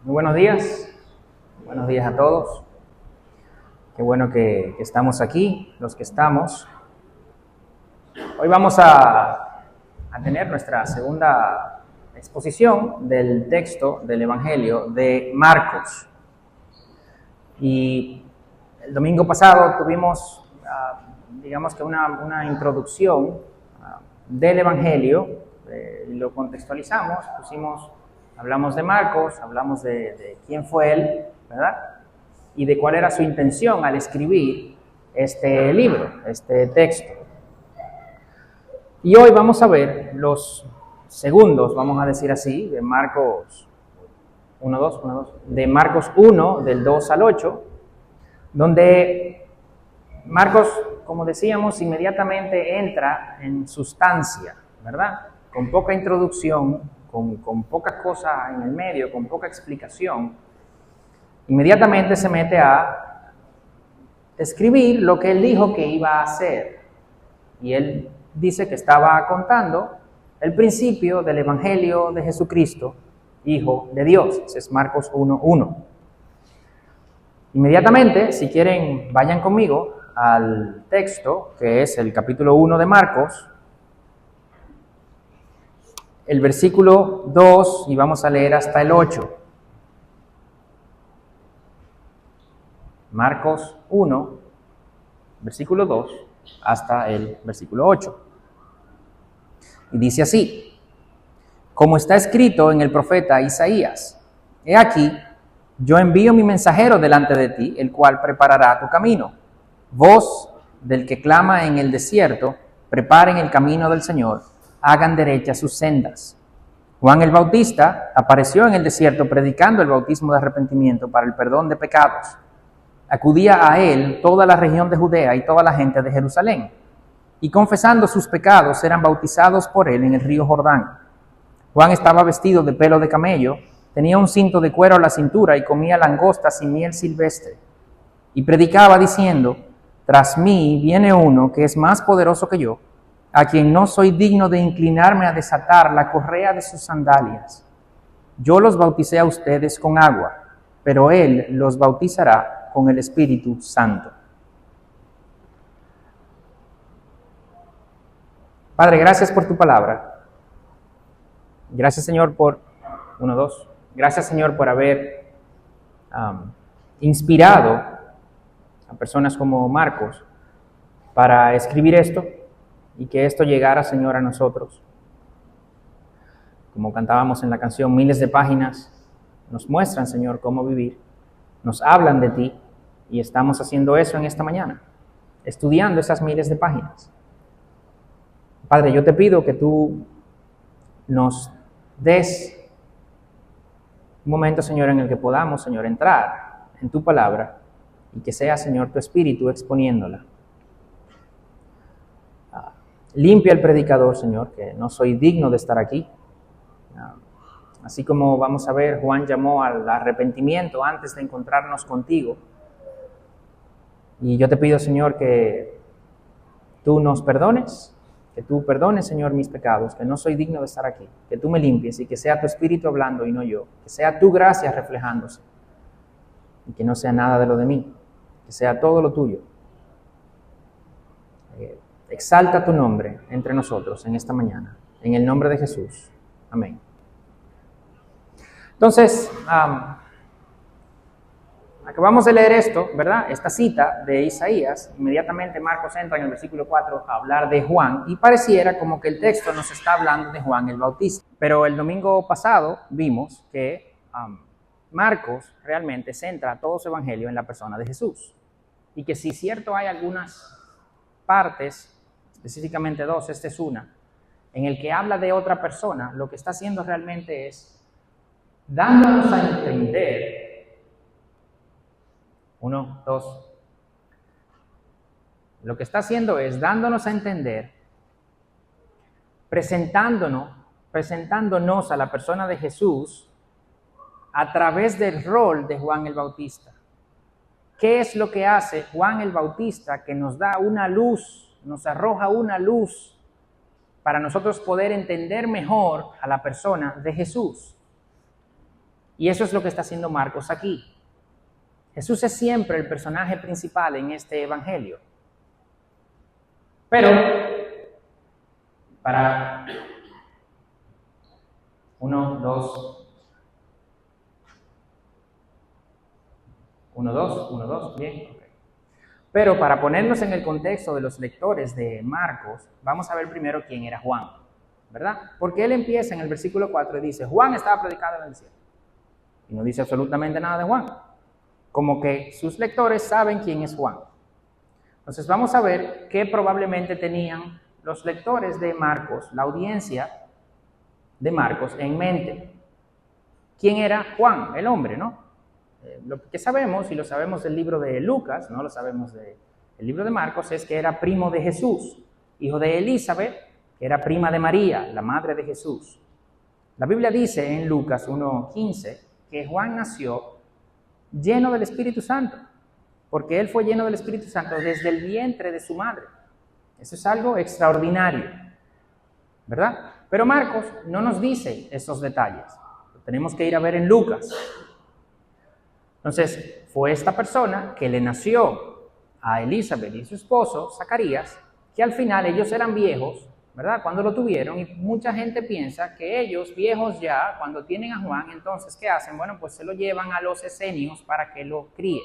Muy buenos días. Buenos días a todos. Qué bueno que estamos aquí, los que estamos. Hoy vamos a tener nuestra segunda exposición del texto del Evangelio de Marcos. Y el domingo pasado tuvimos, digamos que una introducción del Evangelio, lo contextualizamos, hablamos de Marcos, hablamos de quién fue él, ¿verdad? Y de cuál era su intención al escribir este libro, este texto. Y hoy vamos a ver los segundos, vamos a decir así, de Marcos 1, de Marcos 1, del 2 al 8, donde Marcos, como decíamos, inmediatamente entra en sustancia, ¿verdad? Con poca introducción, con poca cosa en el medio, con poca explicación. Inmediatamente se mete a escribir lo que él dijo que iba a hacer. Y él dice que estaba contando el principio del Evangelio de Jesucristo, Hijo de Dios. Ese es Marcos 1:1. Inmediatamente, si quieren, vayan conmigo al texto, que es el capítulo 1 de Marcos, el versículo 2, y vamos a leer hasta el 8. Marcos 1, versículo 2, hasta el versículo 8. Y dice así: como está escrito en el profeta Isaías, he aquí, yo envío mi mensajero delante de ti, el cual preparará tu camino. Voz del que clama en el desierto, preparen el camino del Señor, hagan derechas sus sendas. Juan el Bautista apareció en el desierto predicando el bautismo de arrepentimiento para el perdón de pecados. Acudía a él toda la región de Judea y toda la gente de Jerusalén, y confesando sus pecados eran bautizados por él en el río Jordán. Juan estaba vestido de pelo de camello, tenía un cinto de cuero a la cintura y comía langostas y miel silvestre. Y predicaba diciendo: tras mí viene uno que es más poderoso que yo, a quien no soy digno de inclinarme a desatar la correa de sus sandalias. Yo los bauticé a ustedes con agua, pero él los bautizará con el Espíritu Santo. Padre, gracias por tu palabra. Gracias, Señor, por Gracias, Señor, por haber inspirado a personas como Marcos para escribir esto y que esto llegara, Señor, a nosotros. Como cantábamos en la canción, miles de páginas nos muestran, Señor, cómo vivir, nos hablan de ti, y estamos haciendo eso en esta mañana, estudiando esas miles de páginas. Padre, yo te pido que tú nos des un momento, Señor, en el que podamos, Señor, entrar en tu palabra y que sea, Señor, tu Espíritu exponiéndola. Limpia al predicador, Señor, que no soy digno de estar aquí. Así como vamos a ver, Juan llamó al arrepentimiento antes de encontrarnos contigo. Y yo te pido, Señor, que tú nos perdones, que tú perdones, Señor, mis pecados, que no soy digno de estar aquí, que tú me limpies y que sea tu Espíritu hablando y no yo, que sea tu gracia reflejándose y que no sea nada de lo de mí, que sea todo lo tuyo. Exalta tu nombre entre nosotros en esta mañana, en el nombre de Jesús. Amén. Entonces, acabamos de leer esto, ¿verdad? Esta cita de Isaías. Inmediatamente Marcos entra en el versículo 4 a hablar de Juan, y pareciera como que el texto nos está hablando de Juan el Bautista. Pero el domingo pasado vimos que Marcos realmente centra todo su evangelio en la persona de Jesús. Y que si cierto hay algunas partes, específicamente dos, esta es una, en el que habla de otra persona, lo que está haciendo realmente es dándonos a entender, lo que está haciendo es dándonos a entender, presentándonos a la persona de Jesús a través del rol de Juan el Bautista. ¿Qué es lo que hace Juan el Bautista que nos da una luz, nos arroja una luz para nosotros poder entender mejor a la persona de Jesús? Y eso es lo que está haciendo Marcos aquí. Jesús es siempre el personaje principal en este evangelio. Pero, para 1, 2, 1, 2, bien. Okay. Pero para ponernos en el contexto de los lectores de Marcos, vamos a ver primero quién era Juan, ¿verdad? Porque él empieza en el versículo 4 y dice, Juan estaba predicando en el desierto. Y no dice absolutamente nada de Juan. Como que sus lectores saben quién es Juan. Entonces vamos a ver qué probablemente tenían los lectores de Marcos, la audiencia de Marcos en mente. ¿Quién era Juan, el hombre, no? Lo que sabemos, y lo sabemos del libro de Lucas, no lo sabemos del libro de Marcos, es que era primo de Jesús, hijo de Elizabeth, que era prima de María, la madre de Jesús. La Biblia dice en Lucas 1:15 que Juan nació lleno del Espíritu Santo, porque él fue lleno del Espíritu Santo desde el vientre de su madre. Eso es algo extraordinario, ¿verdad? Pero Marcos no nos dice esos detalles. Lo tenemos que ir a ver en Lucas. Entonces, fue esta persona que le nació a Elizabeth y su esposo, Zacarías, que al final ellos eran viejos, ¿verdad? Cuando lo tuvieron, y mucha gente piensa que ellos, viejos ya, cuando tienen a Juan, entonces, ¿qué hacen? Bueno, pues se lo llevan a los esenios para que lo críen.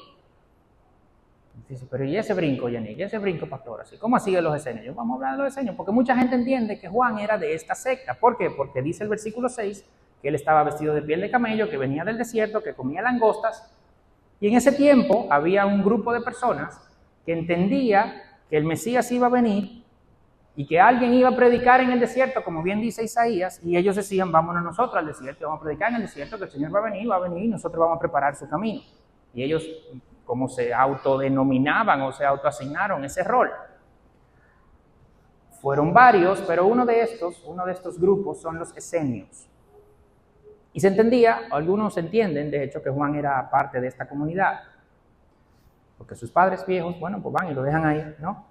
Dice, pero ¿y ese brinco, Yannick? ¿Y ese brinco, pastor? Así, ¿cómo sigue los esenios? Vamos a hablar de los esenios, porque mucha gente entiende que Juan era de esta secta. ¿Por qué? Porque dice el versículo 6 que él estaba vestido de piel de camello, que venía del desierto, que comía langostas. Y en ese tiempo había un grupo de personas que entendía que el Mesías iba a venir y que alguien iba a predicar en el desierto, como bien dice Isaías, y ellos decían, vámonos nosotros al desierto, vamos a predicar en el desierto, que el Señor va a venir y nosotros vamos a preparar su camino. Y ellos, como se autodenominaban o se autoasignaron ese rol. Fueron varios, pero uno de estos grupos son los esenios. Y se entendía, algunos entienden, de hecho, que Juan era parte de esta comunidad. Porque sus padres viejos, bueno, pues van y lo dejan ahí, ¿no?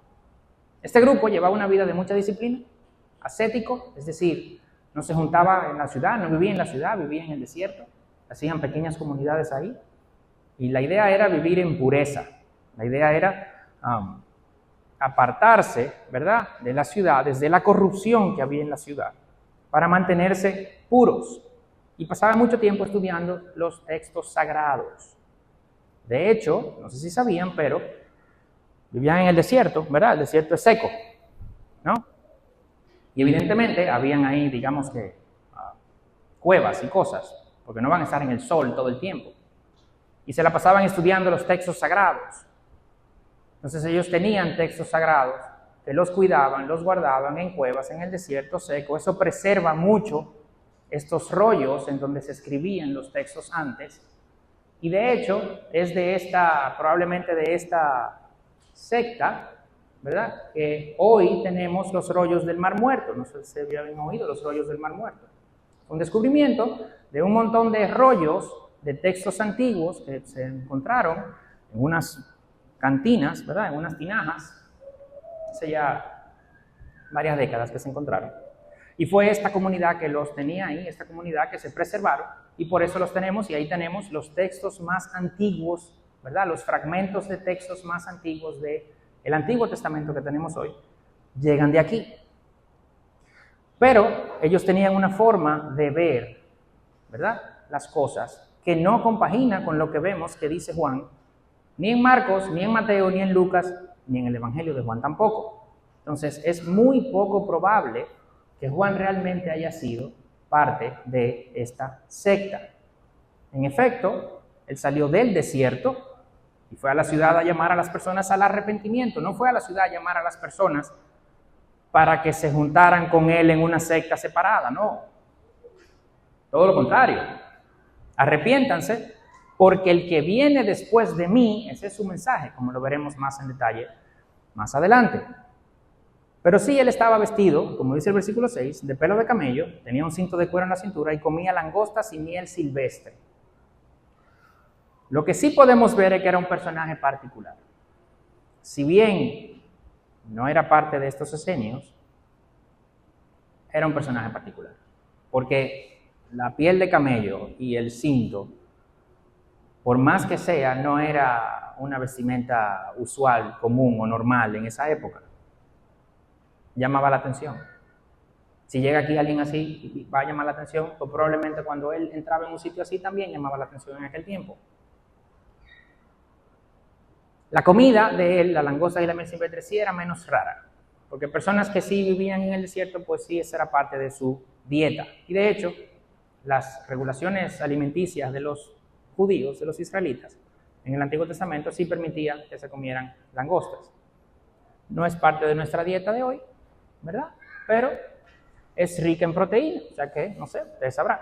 Este grupo llevaba una vida de mucha disciplina, ascético, es decir, no se juntaba en la ciudad, no vivía en la ciudad, vivía en el desierto, hacían pequeñas comunidades ahí. Y la idea era vivir en pureza, la idea era apartarse, ¿verdad?, de las ciudades, de la corrupción que había en la ciudad, para mantenerse puros. Y pasaban mucho tiempo estudiando los textos sagrados. De hecho, no sé si sabían, pero vivían en el desierto, ¿verdad? El desierto es seco, ¿no? Y evidentemente habían ahí, digamos que, cuevas y cosas, porque no van a estar en el sol todo el tiempo. Y se la pasaban estudiando los textos sagrados. Entonces ellos tenían textos sagrados que los cuidaban, los guardaban en cuevas, en el desierto seco. Eso preserva mucho estos rollos en donde se escribían los textos antes. Y de hecho, es probablemente de esta secta, ¿verdad?, que hoy tenemos los rollos del Mar Muerto. No sé si habían oído los rollos del Mar Muerto. Un descubrimiento de un montón de rollos de textos antiguos que se encontraron en unas cantinas, ¿verdad?, en unas tinajas, hace ya varias décadas que se encontraron. Y fue esta comunidad que los tenía ahí, esta comunidad que se preservaron, y por eso los tenemos, y ahí tenemos los textos más antiguos, ¿verdad?, los fragmentos de textos más antiguos del Antiguo Testamento que tenemos hoy, llegan de aquí. Pero ellos tenían una forma de ver, ¿verdad?, las cosas que no compagina con lo que vemos que dice Juan, ni en Marcos, ni en Mateo, ni en Lucas, ni en el Evangelio de Juan tampoco. Entonces es muy poco probable que Juan realmente haya sido parte de esta secta. En efecto, él salió del desierto y fue a la ciudad a llamar a las personas al arrepentimiento. No fue a la ciudad a llamar a las personas para que se juntaran con él en una secta separada, no. Todo lo contrario. Arrepiéntanse, porque el que viene después de mí, ese es su mensaje, como lo veremos más en detalle más adelante. Pero sí, él estaba vestido, como dice el versículo 6, de pelo de camello, tenía un cinto de cuero en la cintura y comía langostas y miel silvestre. Lo que sí podemos ver es que era un personaje particular. Si bien no era parte de estos esenios, era un personaje particular. Porque la piel de camello y el cinto por más que sea, no era una vestimenta usual, común o normal en esa época. Llamaba la atención. Si llega aquí alguien así, va a llamar la atención, pues probablemente cuando él entraba en un sitio así también llamaba la atención en aquel tiempo. La comida de él, la langosta y la miel silvestre, sí era menos rara, porque personas que sí vivían en el desierto, pues sí, esa era parte de su dieta. Y de hecho, las regulaciones alimenticias de los judíos, de los israelitas, en el Antiguo Testamento sí permitían que se comieran langostas. No es parte de nuestra dieta de hoy, ¿verdad? Pero es rica en proteína, o sea que, no sé, ustedes sabrán.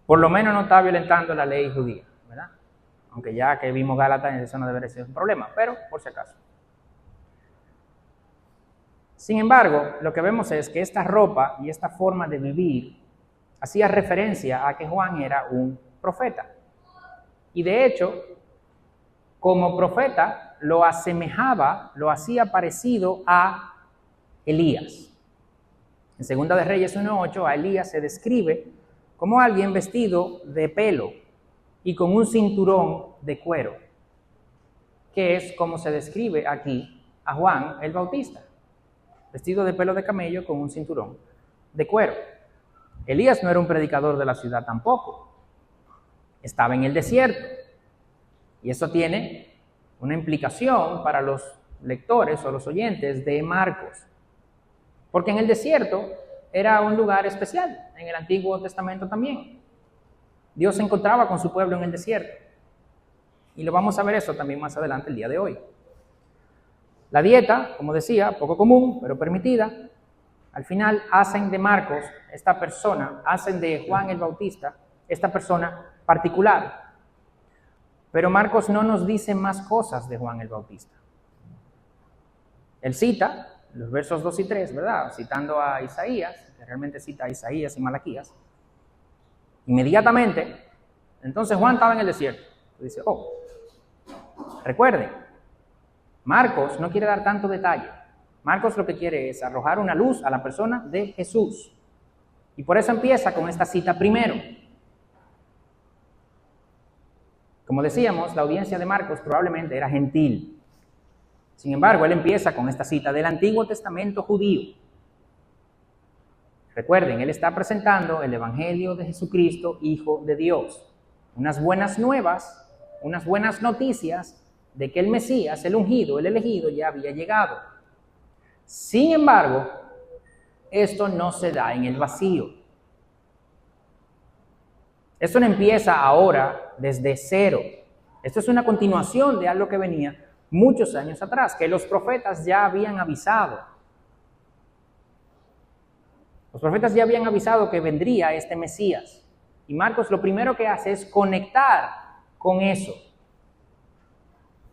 Por lo menos no está violentando la ley judía, ¿verdad? Aunque ya que vimos Gálatas, eso no debería ser un problema, pero por si acaso. Sin embargo, lo que vemos es que esta ropa y esta forma de vivir hacía referencia a que Juan era un profeta. Y de hecho, como profeta, lo asemejaba, lo hacía parecido a Elías. En Segunda de Reyes 1:8, a Elías se describe como alguien vestido de pelo y con un cinturón de cuero, que es como se describe aquí a Juan el Bautista, vestido de pelo de camello con un cinturón de cuero. Elías no era un predicador de la ciudad tampoco, estaba en el desierto, y eso tiene una implicación para los lectores o los oyentes de Marcos, porque en el desierto era un lugar especial, en el Antiguo Testamento también. Dios se encontraba con su pueblo en el desierto, y lo vamos a ver eso también más adelante el día de hoy. La dieta, como decía, poco común, pero permitida, al final hacen de Marcos, esta persona, hacen de Juan el Bautista, esta persona particular. Pero Marcos no nos dice más cosas de Juan el Bautista. Él cita los versos 2 y 3, ¿verdad? Citando a Isaías, que realmente cita a Isaías y Malaquías. Inmediatamente, entonces Juan estaba en el desierto. Dice, recuerden, Marcos no quiere dar tanto detalle. Marcos lo que quiere es arrojar una luz a la persona de Jesús. Y por eso empieza con esta cita primero. Como decíamos, la audiencia de Marcos probablemente era gentil. Sin embargo, él empieza con esta cita del Antiguo Testamento judío. Recuerden, él está presentando el Evangelio de Jesucristo, Hijo de Dios. Unas buenas nuevas, unas buenas noticias de que el Mesías, el ungido, el elegido, ya había llegado. Sin embargo, esto no se da en el vacío. Esto no empieza ahora desde cero. Esto es una continuación de algo que venía muchos años atrás, que los profetas ya habían avisado. Los profetas ya habían avisado que vendría este Mesías. Y Marcos lo primero que hace es conectar con eso.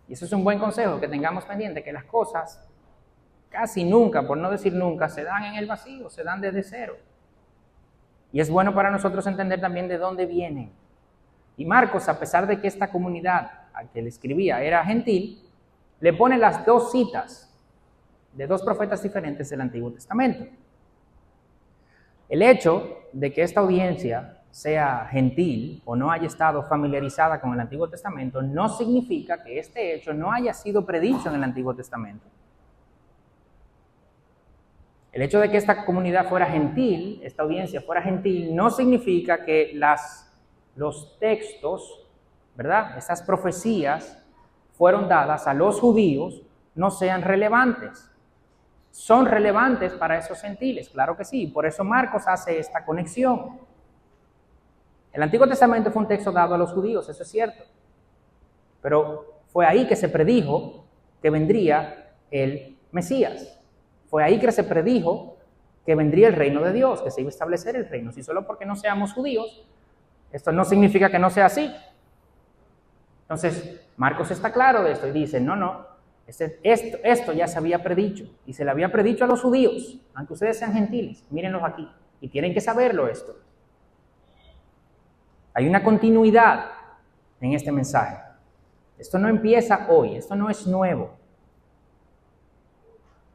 Y eso es un buen consejo, que tengamos pendiente que las cosas casi nunca, por no decir nunca, se dan en el vacío, se dan desde cero. Y es bueno para nosotros entender también de dónde vienen. Y Marcos, a pesar de que esta comunidad a que le escribía era gentil, le pone las dos citas de dos profetas diferentes del Antiguo Testamento. El hecho de que esta audiencia sea gentil o no haya estado familiarizada con el Antiguo Testamento no significa que este hecho no haya sido predicho en el Antiguo Testamento. El hecho de que esta comunidad fuera gentil, esta audiencia fuera gentil, no significa que los textos, ¿verdad? Esas profecías fueron dadas a los judíos, no sean relevantes. Son relevantes para esos gentiles, claro que sí, por eso Marcos hace esta conexión. El Antiguo Testamento fue un texto dado a los judíos, eso es cierto, pero fue ahí que se predijo que vendría el Mesías. Fue ahí que se predijo que vendría el reino de Dios, que se iba a establecer el reino. Si solo porque no seamos judíos, esto no significa que no sea así. Entonces, Marcos está claro de esto y dice, no, esto ya se había predicho, y se le había predicho a los judíos, aunque ustedes sean gentiles, mírenlos aquí, y tienen que saberlo esto. Hay una continuidad en este mensaje. Esto no empieza hoy, esto no es nuevo.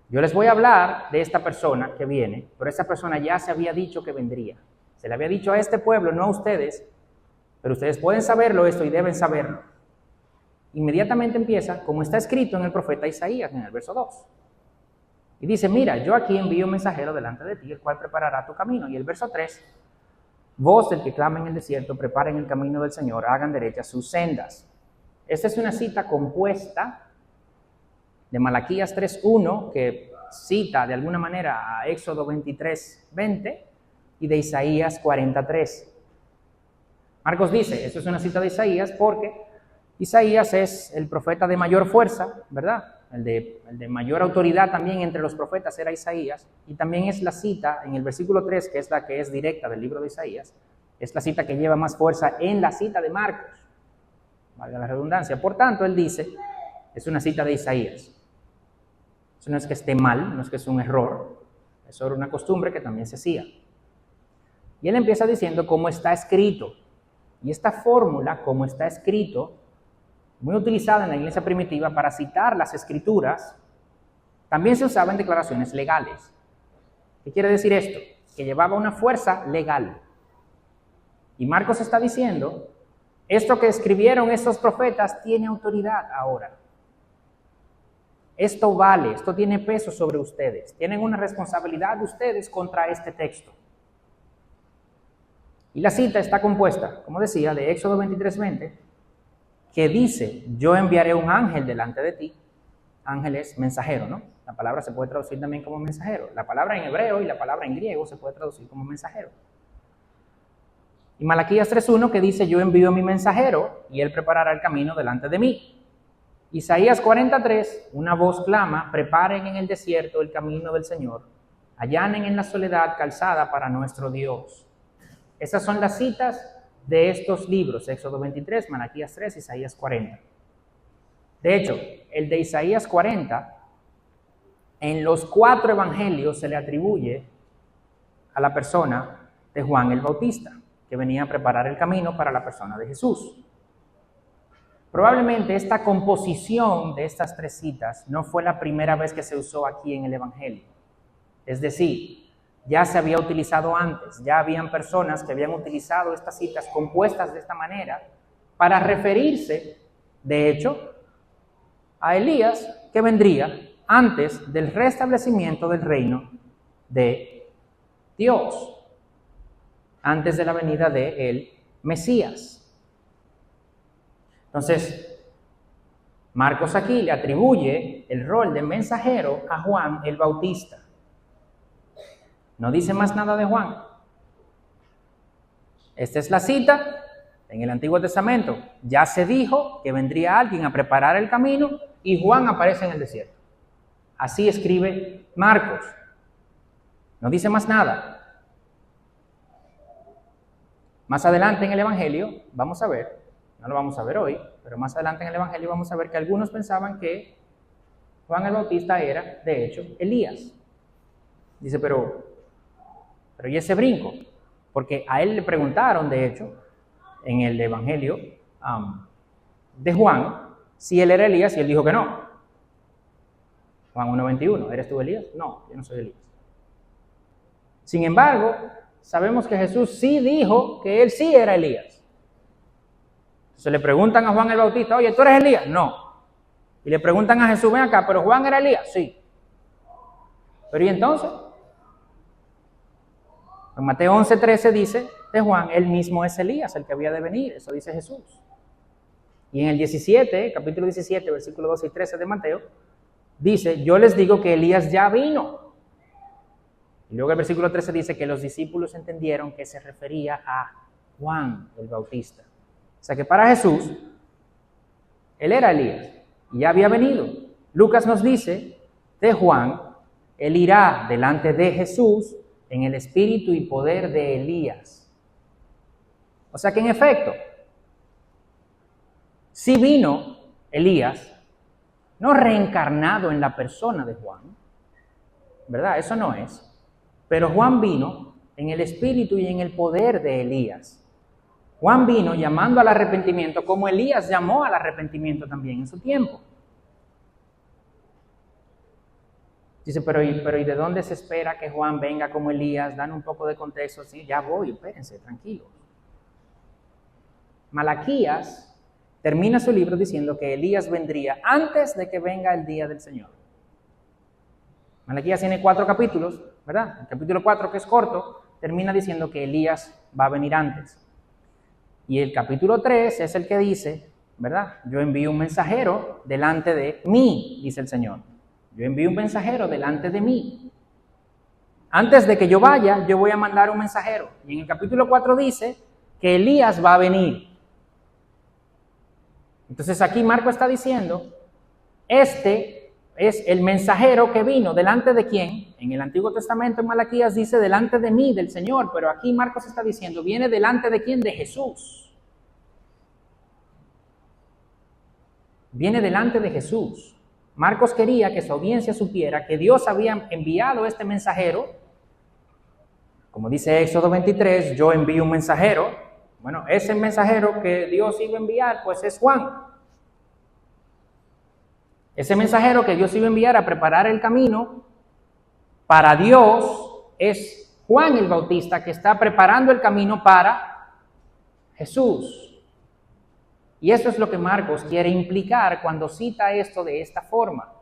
Yo les voy a hablar de esta persona que viene, pero esta persona ya se había dicho que vendría. Se le había dicho a este pueblo, no a ustedes, pero ustedes pueden saberlo esto y deben saberlo. Inmediatamente empieza, como está escrito en el profeta Isaías, en el verso 2. Y dice, mira, yo aquí envío un mensajero delante de ti, el cual preparará tu camino. Y el verso 3, voz del que clama en el desierto, preparen el camino del Señor, hagan derechas sus sendas. Esta es una cita compuesta de Malaquías 3:1, que cita de alguna manera a Éxodo 23:20, y de Isaías 40:3. Marcos dice, esto es una cita de Isaías porque Isaías es el profeta de mayor fuerza, ¿verdad? El de mayor autoridad también entre los profetas era Isaías, y también es la cita en el versículo 3, que es la que es directa del libro de Isaías, es la cita que lleva más fuerza en la cita de Marcos, valga la redundancia. Por tanto, él dice, es una cita de Isaías. Eso no es que esté mal, no es que es un error, eso era una costumbre que también se hacía. Y él empieza diciendo cómo está escrito. Y esta fórmula, como está escrito, muy utilizada en la iglesia primitiva para citar las escrituras, también se usaba en declaraciones legales. ¿Qué quiere decir esto? Que llevaba una fuerza legal. Y Marcos está diciendo, esto que escribieron estos profetas tiene autoridad ahora. Esto vale, esto tiene peso sobre ustedes. Tienen una responsabilidad ustedes contra este texto. Y la cita está compuesta, como decía, de Éxodo 23:20, que dice, yo enviaré un ángel delante de ti. Ángel es mensajero, ¿no? La palabra se puede traducir también como mensajero. La palabra en hebreo y la palabra en griego se puede traducir como mensajero. Y Malaquías 3:1 que dice, yo envío a mi mensajero y él preparará el camino delante de mí. Isaías 40:3, una voz clama, preparen en el desierto el camino del Señor, allanen en la soledad calzada para nuestro Dios. Esas son las citas de estos libros, Éxodo 23, Malaquías 3, Isaías 40. De hecho, el de Isaías 40, en los 4 evangelios se le atribuye a la persona de Juan el Bautista, que venía a preparar el camino para la persona de Jesús. Probablemente esta composición de estas 3 citas no fue la primera vez que se usó aquí en el evangelio. Es decir, ya se había utilizado antes, ya habían personas que habían utilizado estas citas compuestas de esta manera para referirse, de hecho, a Elías que vendría antes del restablecimiento del reino de Dios, antes de la venida de el Mesías. Entonces, Marcos aquí le atribuye el rol de mensajero a Juan el Bautista. No dice más nada de Juan. Esta es la cita en el Antiguo Testamento. Ya se dijo que vendría alguien a preparar el camino y Juan aparece en el desierto. Así escribe Marcos. No dice más nada. Más adelante en el Evangelio vamos a ver, no lo vamos a ver hoy, pero más adelante en el Evangelio vamos a ver que algunos pensaban que Juan el Bautista era, de hecho, Elías. Dice, pero ¿y ese brinco? Porque a él le preguntaron, de hecho, en el Evangelio de Juan, si él era Elías, y él dijo que no. Juan 1:21, ¿eres tú Elías? No, yo no soy Elías. Sin embargo, sabemos que Jesús sí dijo que él sí era Elías. Entonces le preguntan a Juan el Bautista, oye, ¿tú eres Elías? No. Y le preguntan a Jesús, ven acá, ¿pero Juan era Elías? Sí. ¿Pero y entonces? En Mateo 11:13 dice de Juan, él mismo es Elías, el que había de venir, eso dice Jesús. Y en el 17, capítulo 17, versículos 12 y 13 de Mateo, dice, yo les digo que Elías ya vino. Y luego el versículo 13 dice que los discípulos entendieron que se refería a Juan el Bautista. O sea que para Jesús, él era Elías y ya había venido. Lucas nos dice de Juan, él irá delante de Jesús en el espíritu y poder de Elías. O sea que en efecto, sí vino Elías, no reencarnado en la persona de Juan, ¿verdad? Eso no es. Pero Juan vino en el espíritu y en el poder de Elías. Juan vino llamando al arrepentimiento como Elías llamó al arrepentimiento también en su tiempo. Dice, pero ¿y de dónde se espera que Juan venga como Elías? Dan un poco de contexto. Sí, ya voy, espérense, tranquilos. Malaquías termina su libro diciendo que Elías vendría antes de que venga el día del Señor. Malaquías tiene 4 capítulos, ¿verdad? El capítulo 4, que es corto, termina diciendo que Elías va a venir antes. Y el capítulo 3 es el que dice, ¿verdad? Yo envío un mensajero delante de mí, dice el Señor. Yo envío un mensajero delante de mí. Antes de que yo vaya, yo voy a mandar un mensajero. Y en el capítulo 4 dice que Elías va a venir. Entonces aquí Marco está diciendo, este es el mensajero que vino, ¿delante de quién? En el Antiguo Testamento, en Malaquías, dice delante de mí, del Señor, pero aquí Marcos está diciendo, ¿viene delante de quién? De Jesús. Viene delante de Jesús. Marcos quería que su audiencia supiera que Dios había enviado este mensajero. Como dice Éxodo 23, yo envío un mensajero. Bueno, ese mensajero que Dios iba a enviar, pues es Juan. Ese mensajero que Dios iba a enviar a preparar el camino para Dios es Juan el Bautista, que está preparando el camino para Jesús. Y eso es lo que Marcos quiere implicar cuando cita esto de esta forma.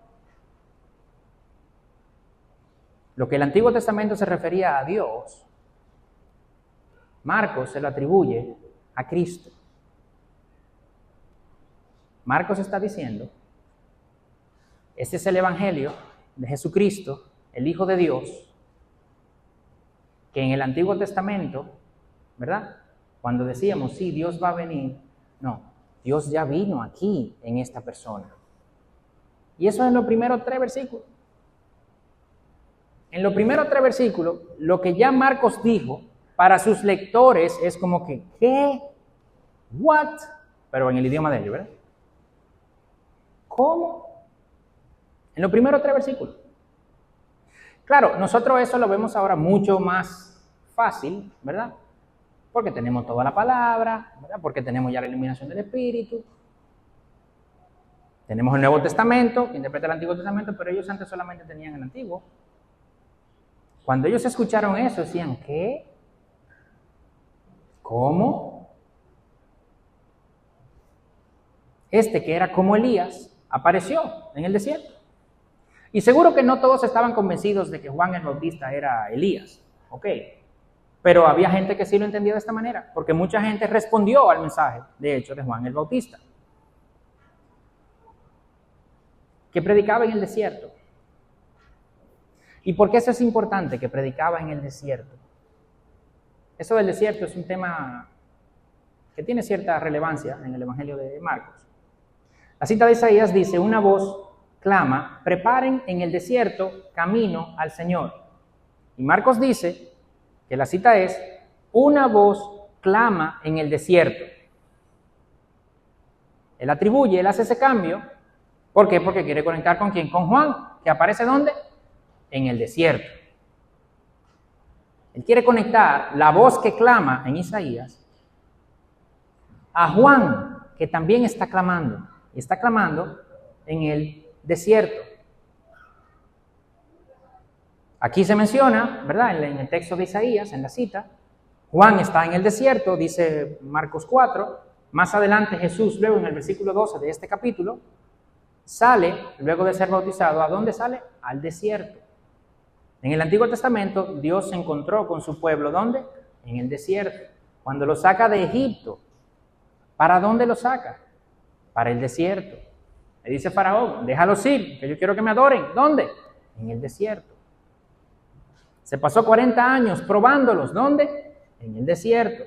Lo que el Antiguo Testamento se refería a Dios, Marcos se lo atribuye a Cristo. Marcos está diciendo, este es el Evangelio de Jesucristo, el Hijo de Dios, que en el Antiguo Testamento, ¿verdad? Cuando decíamos, sí, Dios va a venir, no, Dios ya vino aquí en esta persona. Y eso es en los primeros 3 versículos. En los primeros 3 versículos, lo que ya Marcos dijo para sus lectores es como que, ¿qué? ¿What? Pero en el idioma de ellos, ¿verdad? ¿Cómo? En los primeros 3 versículos. Claro, nosotros eso lo vemos ahora mucho más fácil, ¿verdad? Porque tenemos toda la palabra, ¿verdad? Porque tenemos ya la iluminación del Espíritu. Tenemos el Nuevo Testamento, que interpreta el Antiguo Testamento, pero ellos antes solamente tenían el Antiguo. Cuando ellos escucharon eso, decían, ¿qué? ¿Cómo? Este que era como Elías, apareció en el desierto. Y seguro que no todos estaban convencidos de que Juan el Bautista era Elías, ¿ok? Pero había gente que sí lo entendía de esta manera, porque mucha gente respondió al mensaje, de hecho, de Juan el Bautista, que predicaba en el desierto. ¿Y por qué eso es importante, que predicaba en el desierto? Eso del desierto es un tema que tiene cierta relevancia en el Evangelio de Marcos. La cita de Isaías dice, una voz clama, preparen en el desierto camino al Señor. Y Marcos dice que la cita es, una voz clama en el desierto. Él hace ese cambio. ¿Por qué? Porque quiere conectar con ¿quién? Con Juan, que aparece ¿dónde? En el desierto. Él quiere conectar la voz que clama en Isaías a Juan, que también está clamando. Y está clamando en el desierto. Aquí se menciona, ¿verdad? En el texto de Isaías, en la cita, Juan está en el desierto, dice Marcos 4. Más adelante Jesús, luego en el versículo 12 de este capítulo, sale, luego de ser bautizado, ¿a dónde sale? Al desierto. En el Antiguo Testamento, Dios se encontró con su pueblo, ¿dónde? En el desierto. Cuando lo saca de Egipto, ¿para dónde lo saca? Para el desierto. Le dice Faraón, déjalos ir, que yo quiero que me adoren. ¿Dónde? En el desierto. Se pasó 40 años probándolos. ¿Dónde? En el desierto.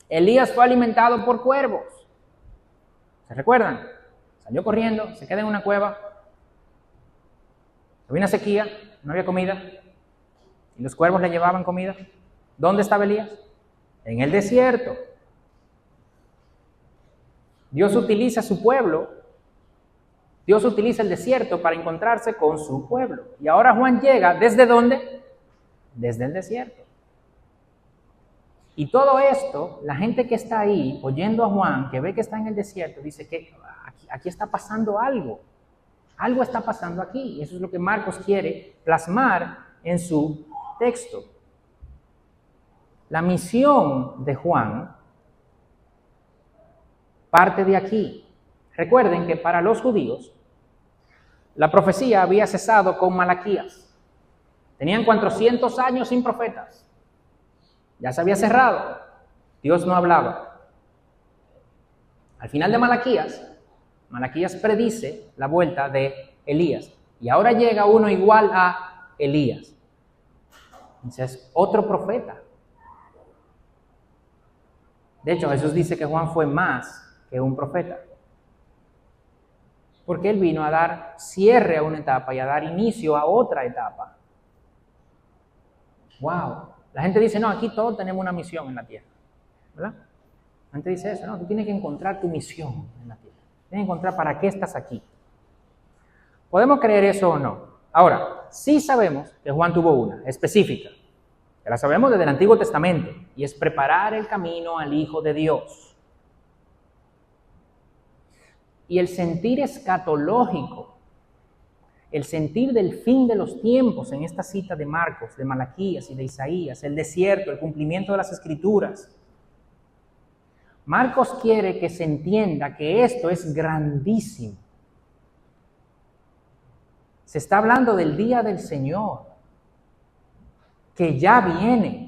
Elías fue alimentado por cuervos. ¿Se recuerdan? Salió corriendo, se queda en una cueva. Había una sequía, no había comida. Y los cuervos le llevaban comida. ¿Dónde estaba Elías? En el desierto. Dios utiliza su pueblo. Dios utiliza el desierto para encontrarse con su pueblo. Y ahora Juan llega, ¿desde dónde? Desde el desierto. Y todo esto, la gente que está ahí, oyendo a Juan, que ve que está en el desierto, dice que aquí está pasando algo. Algo está pasando aquí. Y eso es lo que Marcos quiere plasmar en su texto. La misión de Juan parte de aquí. Recuerden que para los judíos, la profecía había cesado con Malaquías. Tenían 400 años sin profetas. Ya se había cerrado. Dios no hablaba. Al final de Malaquías predice la vuelta de Elías. Y ahora llega uno igual a Elías. Entonces, otro profeta. De hecho, Jesús dice que Juan fue más que un profeta. Porque él vino a dar cierre a una etapa y a dar inicio a otra etapa. ¡Wow! La gente dice, no, aquí todos tenemos una misión en la tierra. ¿Verdad? La gente dice eso, no, tú tienes que encontrar tu misión en la tierra. Tienes que encontrar para qué estás aquí. ¿Podemos creer eso o no? Ahora, sí sabemos que Juan tuvo una específica. Que la sabemos desde el Antiguo Testamento. Y es preparar el camino al Hijo de Dios. Y el sentir escatológico, el sentir del fin de los tiempos en esta cita de Marcos, de Malaquías y de Isaías, el desierto, el cumplimiento de las Escrituras. Marcos quiere que se entienda que esto es grandísimo. Se está hablando del día del Señor, que ya viene.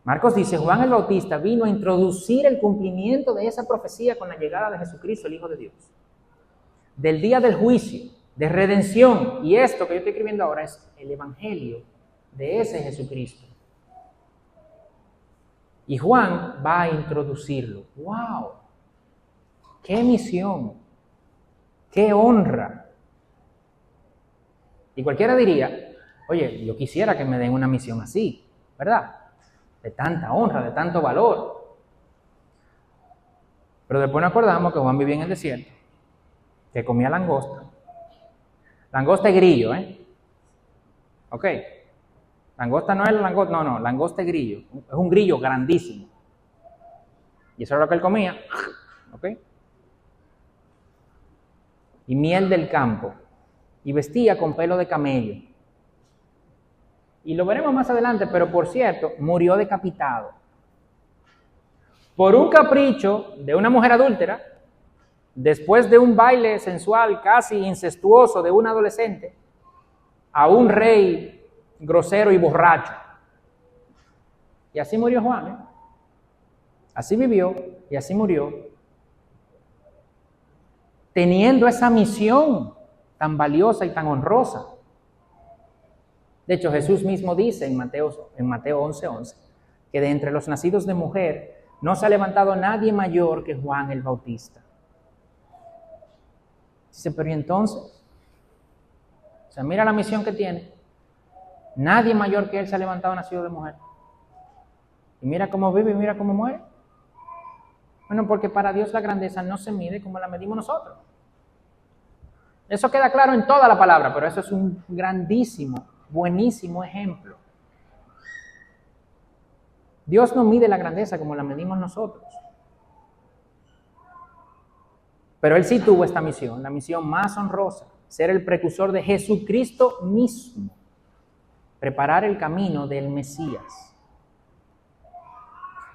Marcos dice, Juan el Bautista vino a introducir el cumplimiento de esa profecía con la llegada de Jesucristo, el Hijo de Dios. Del día del juicio, de redención. Y esto que yo estoy escribiendo ahora es el evangelio de ese Jesucristo. Y Juan va a introducirlo. ¡Wow! ¡Qué misión! ¡Qué honra! Y cualquiera diría, oye, yo quisiera que me den una misión así, ¿verdad? De tanta honra, de tanto valor. Pero después nos acordamos que Juan vivía en el desierto, que comía langosta. Langosta es grillo, ¿eh? Ok. Langosta no es langosta, no, langosta es grillo. Es un grillo grandísimo. Y eso era lo que él comía. Ok. Y miel del campo. Y vestía con pelo de camello. Y lo veremos más adelante, pero por cierto, murió decapitado. Por un capricho de una mujer adúltera, después de un baile sensual casi incestuoso de un adolescente, a un rey grosero y borracho. Y así murió Juan, ¿eh? Así vivió y así murió, teniendo esa misión tan valiosa y tan honrosa. De hecho, Jesús mismo dice en Mateo 11:11, que de entre los nacidos de mujer no se ha levantado nadie mayor que Juan el Bautista. Dice, pero ¿y entonces? O sea, mira la misión que tiene. Nadie mayor que él se ha levantado nacido de mujer. Y mira cómo vive y mira cómo muere. Bueno, porque para Dios la grandeza no se mide como la medimos nosotros. Eso queda claro en toda la palabra, pero eso es un grandísimo, buenísimo ejemplo. Dios no mide la grandeza como la medimos nosotros. Pero Él sí tuvo esta misión, la misión más honrosa, ser el precursor de Jesucristo mismo, preparar el camino del Mesías.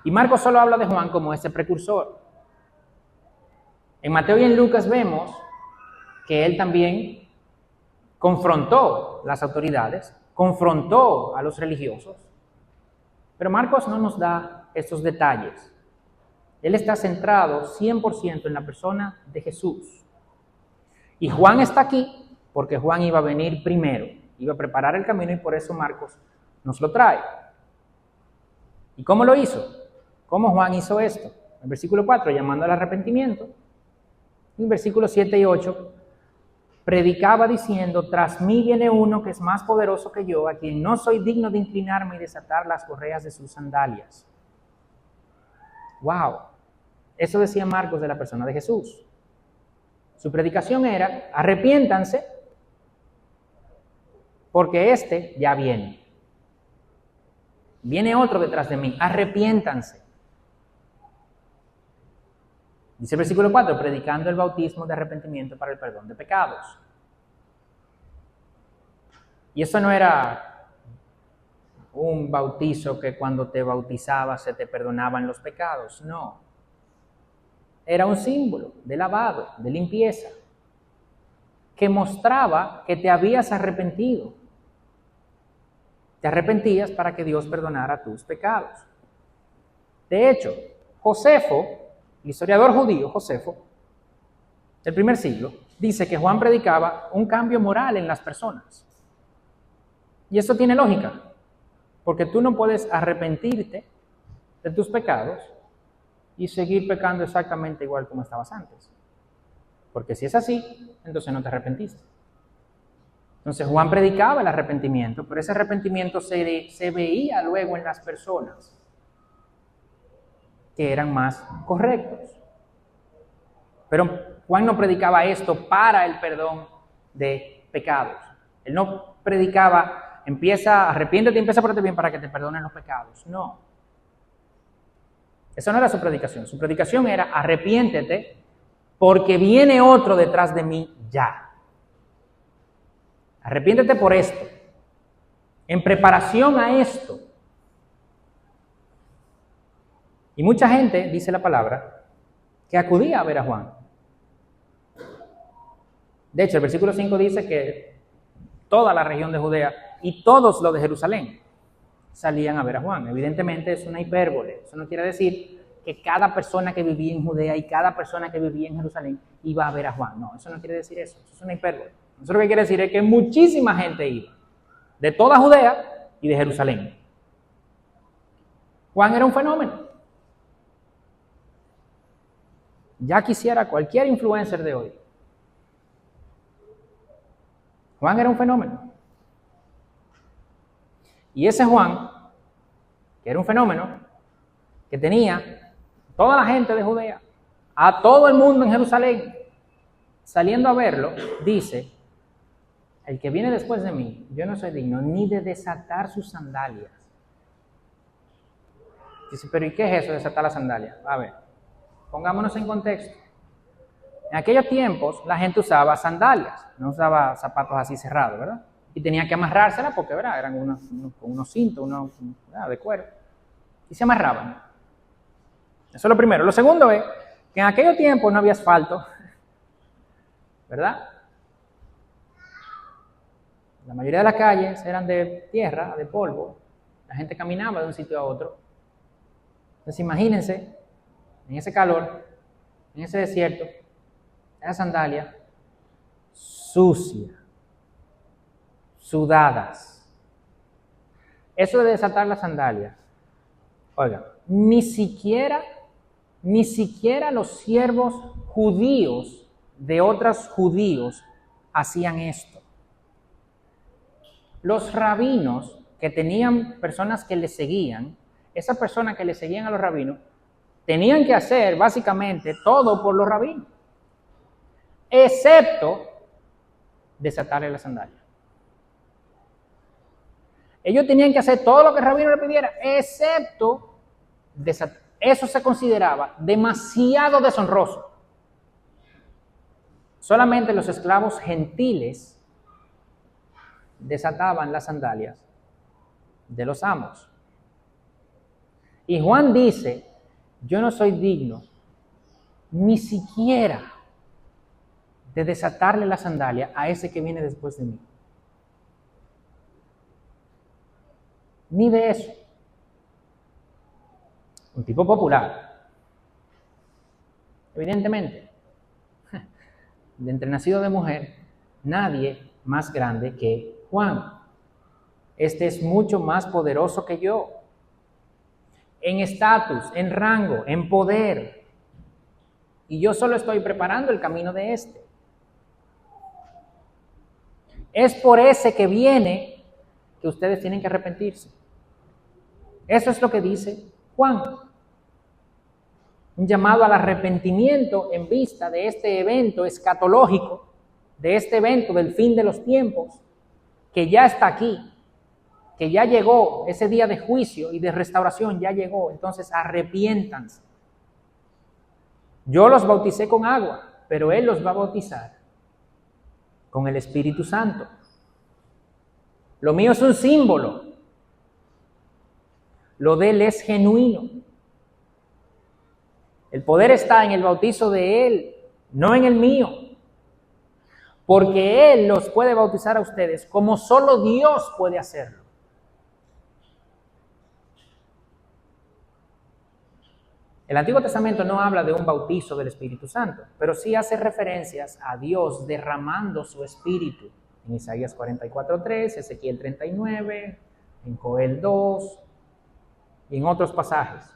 Y Marcos solo habla de Juan como ese precursor. En Mateo y en Lucas vemos que él también confrontó las autoridades, confrontó a los religiosos. Pero Marcos no nos da estos detalles. Él está centrado 100% en la persona de Jesús. Y Juan está aquí porque Juan iba a venir primero, iba a preparar el camino y por eso Marcos nos lo trae. ¿Y cómo lo hizo? ¿Cómo Juan hizo esto? En versículo 4, llamando al arrepentimiento. En versículos 7 y 8, predicaba diciendo, tras mí viene uno que es más poderoso que yo, a quien no soy digno de inclinarme y desatar las correas de sus sandalias. ¡Wow! Eso decía Marcos de la persona de Jesús. Su predicación era, arrepiéntanse, porque este ya viene. Viene otro detrás de mí, arrepiéntanse. Dice el versículo 4, predicando el bautismo de arrepentimiento para el perdón de pecados. Y eso no era un bautizo que cuando te bautizabas se te perdonaban los pecados, no. era un símbolo de lavado, de limpieza, que mostraba que te habías arrepentido. Te arrepentías para que Dios perdonara tus pecados. De hecho, Josefo, el historiador judío Josefo, del primer siglo, dice que Juan predicaba un cambio moral en las personas. Y eso tiene lógica, porque tú no puedes arrepentirte de tus pecados y seguir pecando exactamente igual como estabas antes. Porque si es así, entonces no te arrepentiste. Entonces Juan predicaba el arrepentimiento, pero ese arrepentimiento se veía luego en las personas que eran más correctos. Pero Juan no predicaba esto para el perdón de pecados. Él no predicaba, arrepiéntete y empieza a portarte bien para que te perdonen los pecados. No. Eso no era su predicación. Su predicación era arrepiéntete porque viene otro detrás de mí ya. Arrepiéntete por esto. En preparación a esto. Y mucha gente, dice la palabra, que acudía a ver a Juan. De hecho, el versículo 5 dice que toda la región de Judea y todos los de Jerusalén salían a ver a Juan. Evidentemente es una hipérbole. Eso no quiere decir que cada persona que vivía en Judea y cada persona que vivía en Jerusalén iba a ver a Juan. No, eso no quiere decir eso. Eso es una hipérbole. Eso lo que quiere decir es que muchísima gente iba, de toda Judea y de Jerusalén. Juan era un fenómeno. Ya quisiera cualquier influencer de hoy. Juan era un fenómeno. Y ese Juan, que era un fenómeno, que tenía toda la gente de Judea, a todo el mundo en Jerusalén, saliendo a verlo, dice: el que viene después de mí, yo no soy digno ni de desatar sus sandalias. Dice, pero ¿y qué es eso de desatar las sandalias? A ver, pongámonos en contexto. En aquellos tiempos la gente usaba sandalias, no usaba zapatos así cerrados, ¿verdad? Y tenía que amarrárselas porque, ¿verdad? Eran unos cintos, de cuero. Y se amarraban. Eso es lo primero. Lo segundo es que en aquellos tiempos no había asfalto, ¿verdad? La mayoría de las calles eran de tierra, de polvo. La gente caminaba de un sitio a otro. Entonces imagínense, en ese calor, en ese desierto, esas sandalias sucias, sudadas. Eso de desatar las sandalias, oigan, ni siquiera los siervos judíos de otros judíos hacían esto. Los rabinos que tenían personas que les seguían, esas personas que les seguían a los rabinos, tenían que hacer básicamente todo por los rabinos, excepto desatarle la sandalia. Ellos tenían que hacer todo lo que el rabino le pidiera, excepto desatar. Eso se consideraba demasiado deshonroso. Solamente los esclavos gentiles desataban las sandalias de los amos. Y Juan dice, yo no soy digno ni siquiera de desatarle la sandalia a ese que viene después de mí. Ni de eso. Un tipo popular. Evidentemente. De entre nacido de mujer, nadie más grande que Juan. Este es mucho más poderoso que yo. En estatus, en rango, en poder. Y yo solo estoy preparando el camino de este. Es por ese que viene que ustedes tienen que arrepentirse. Eso es lo que dice Juan. Un llamado al arrepentimiento en vista de este evento escatológico, de este evento del fin de los tiempos, que ya está aquí, que ya llegó, ese día de juicio y de restauración ya llegó. Entonces arrepiéntanse. Yo los bauticé con agua, pero Él los va a bautizar con el Espíritu Santo. Lo mío es un símbolo. Lo de Él es genuino. El poder está en el bautizo de Él, no en el mío. Porque Él los puede bautizar a ustedes como solo Dios puede hacerlo. El Antiguo Testamento no habla de un bautizo del Espíritu Santo, pero sí hace referencias a Dios derramando su Espíritu. En Isaías 44:3, Ezequiel 39, en Joel 2 y en otros pasajes.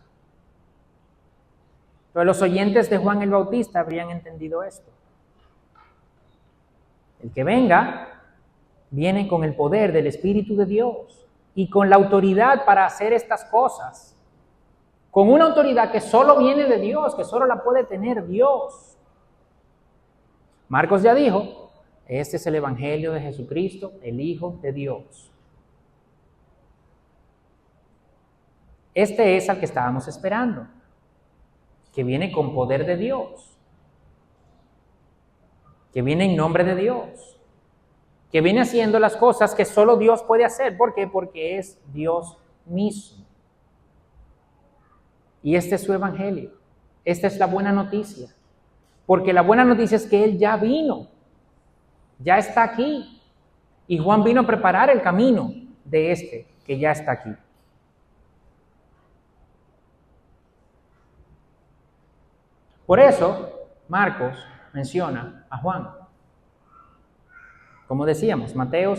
Pero los oyentes de Juan el Bautista habrían entendido esto. El que venga, viene con el poder del Espíritu de Dios y con la autoridad para hacer estas cosas. Con una autoridad que solo viene de Dios, que solo la puede tener Dios. Marcos ya dijo, este es el Evangelio de Jesucristo, el Hijo de Dios. Este es al que estábamos esperando, que viene con poder de Dios, que viene en nombre de Dios, que viene haciendo las cosas que solo Dios puede hacer. ¿Por qué? Porque es Dios mismo. Y este es su evangelio. Esta es la buena noticia. Porque la buena noticia es que Él ya vino. Ya está aquí. Y Juan vino a preparar el camino de este que ya está aquí. Por eso, Marcos menciona a Juan. Como decíamos, Mateo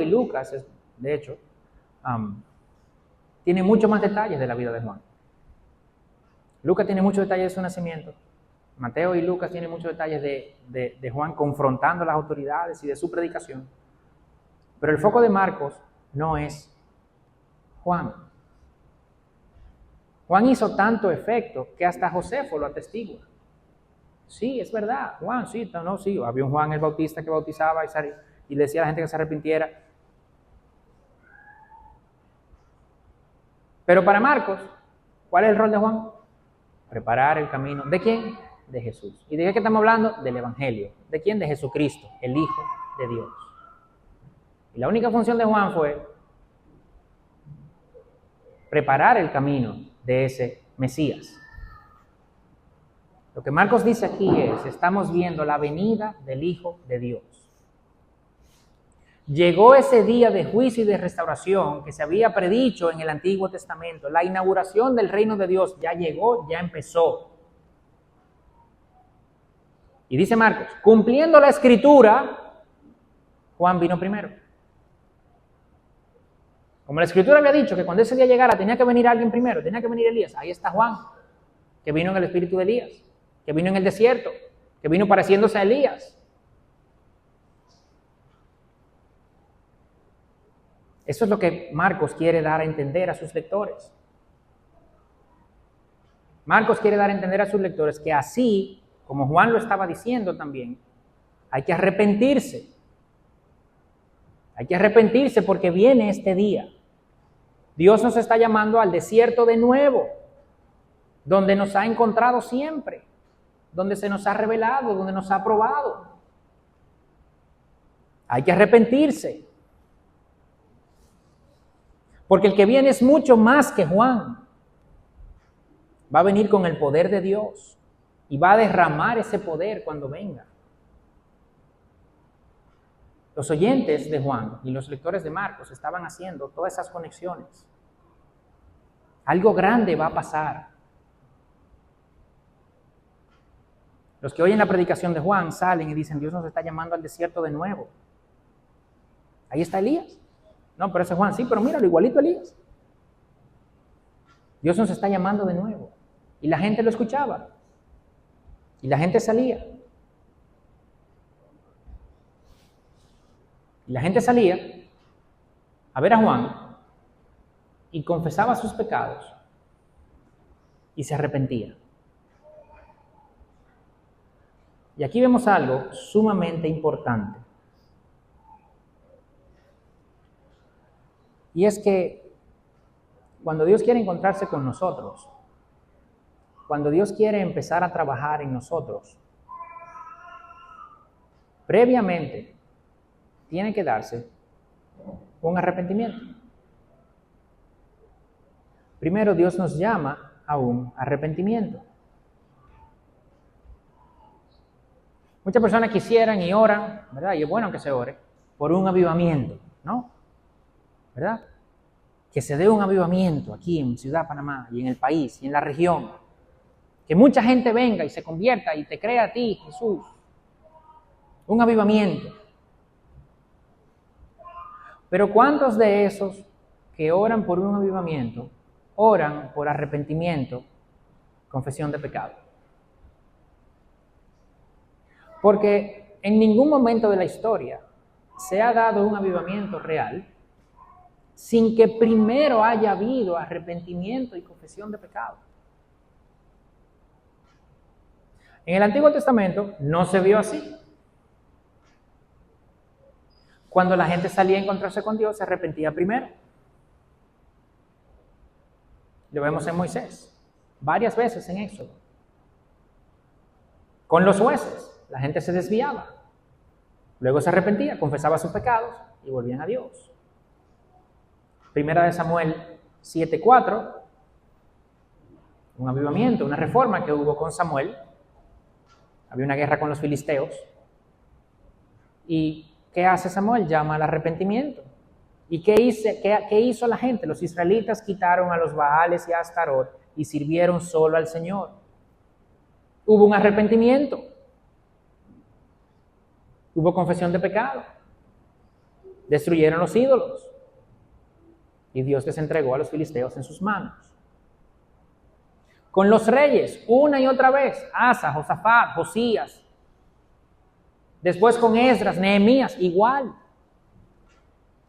y Lucas, de hecho, tienen muchos más detalles de la vida de Juan. Lucas tiene muchos detalles de su nacimiento. Mateo y Lucas tienen muchos detalles de Juan confrontando a las autoridades y de su predicación. Pero el foco de Marcos no es Juan. Juan hizo tanto efecto que hasta Josefo lo atestigua. Sí, es verdad, Juan, sí, no, sí. Había un Juan el Bautista que bautizaba y le decía a la gente que se arrepintiera. Pero para Marcos, ¿cuál es el rol de Juan? Preparar el camino. ¿De quién? De Jesús. ¿Y de qué estamos hablando? Del Evangelio. ¿De quién? De Jesucristo, el Hijo de Dios. Y la única función de Juan fue preparar el camino de ese Mesías. Lo que Marcos dice aquí es, estamos viendo la venida del Hijo de Dios. Llegó ese día de juicio y de restauración que se había predicho en el Antiguo Testamento. La inauguración del reino de Dios ya llegó, ya empezó. Y dice Marcos, cumpliendo la Escritura, Juan vino primero. Como la Escritura había dicho que cuando ese día llegara tenía que venir alguien primero, tenía que venir Elías. Ahí está Juan, que vino en el espíritu de Elías, que vino en el desierto, que vino pareciéndose a Elías. Eso es lo que Marcos quiere dar a entender a sus lectores. Marcos quiere dar a entender a sus lectores que así, como Juan lo estaba diciendo también, hay que arrepentirse. Hay que arrepentirse porque viene este día. Dios nos está llamando al desierto de nuevo, donde nos ha encontrado siempre, donde se nos ha revelado, donde nos ha probado. Hay que arrepentirse. Porque el que viene es mucho más que Juan. Va a venir con el poder de Dios y va a derramar ese poder cuando venga. Los oyentes de Juan y los lectores de Marcos estaban haciendo todas esas conexiones. Algo grande va a pasar. Los que oyen la predicación de Juan salen y dicen, Dios nos está llamando al desierto de nuevo. Ahí está Elías. No, pero ese es Juan, sí, pero míralo, igualito a Elías. Dios nos está llamando de nuevo. Y la gente lo escuchaba. Y la gente salía. Y la gente salía a ver a Juan y confesaba sus pecados y se arrepentía. Y aquí vemos algo sumamente importante. Y es que cuando Dios quiere encontrarse con nosotros, cuando Dios quiere empezar a trabajar en nosotros, previamente tiene que darse un arrepentimiento. Primero, Dios nos llama a un arrepentimiento. Muchas personas quisieran y oran, ¿verdad? Y es bueno que se ore por un avivamiento, ¿no? ¿Verdad? Que se dé un avivamiento aquí en Ciudad Panamá y en el país y en la región. Que mucha gente venga y se convierta y te crea a ti, Jesús. Un avivamiento. Pero ¿cuántos de esos que oran por un avivamiento oran por arrepentimiento, confesión de pecado? Porque en ningún momento de la historia se ha dado un avivamiento real sin que primero haya habido arrepentimiento y confesión de pecado. En el Antiguo Testamento no se vio así. Cuando la gente salía a encontrarse con Dios, se arrepentía primero. Lo vemos en Moisés, varias veces en Éxodo. Con los jueces, la gente se desviaba. Luego se arrepentía, confesaba sus pecados y volvían a Dios. Primera de Samuel 7:4, un avivamiento, una reforma que hubo con Samuel. Había una guerra con los filisteos. ¿Y qué hace Samuel? Llama al arrepentimiento. ¿Y qué hizo la gente? Los israelitas quitaron a los Baales y a Astarot y sirvieron solo al Señor. Hubo un arrepentimiento. Hubo confesión de pecado. Destruyeron los ídolos. Y Dios les entregó a los filisteos en sus manos. Con los reyes, una y otra vez, Asa, Josafat, Josías. Después con Esdras, Nehemías, igual.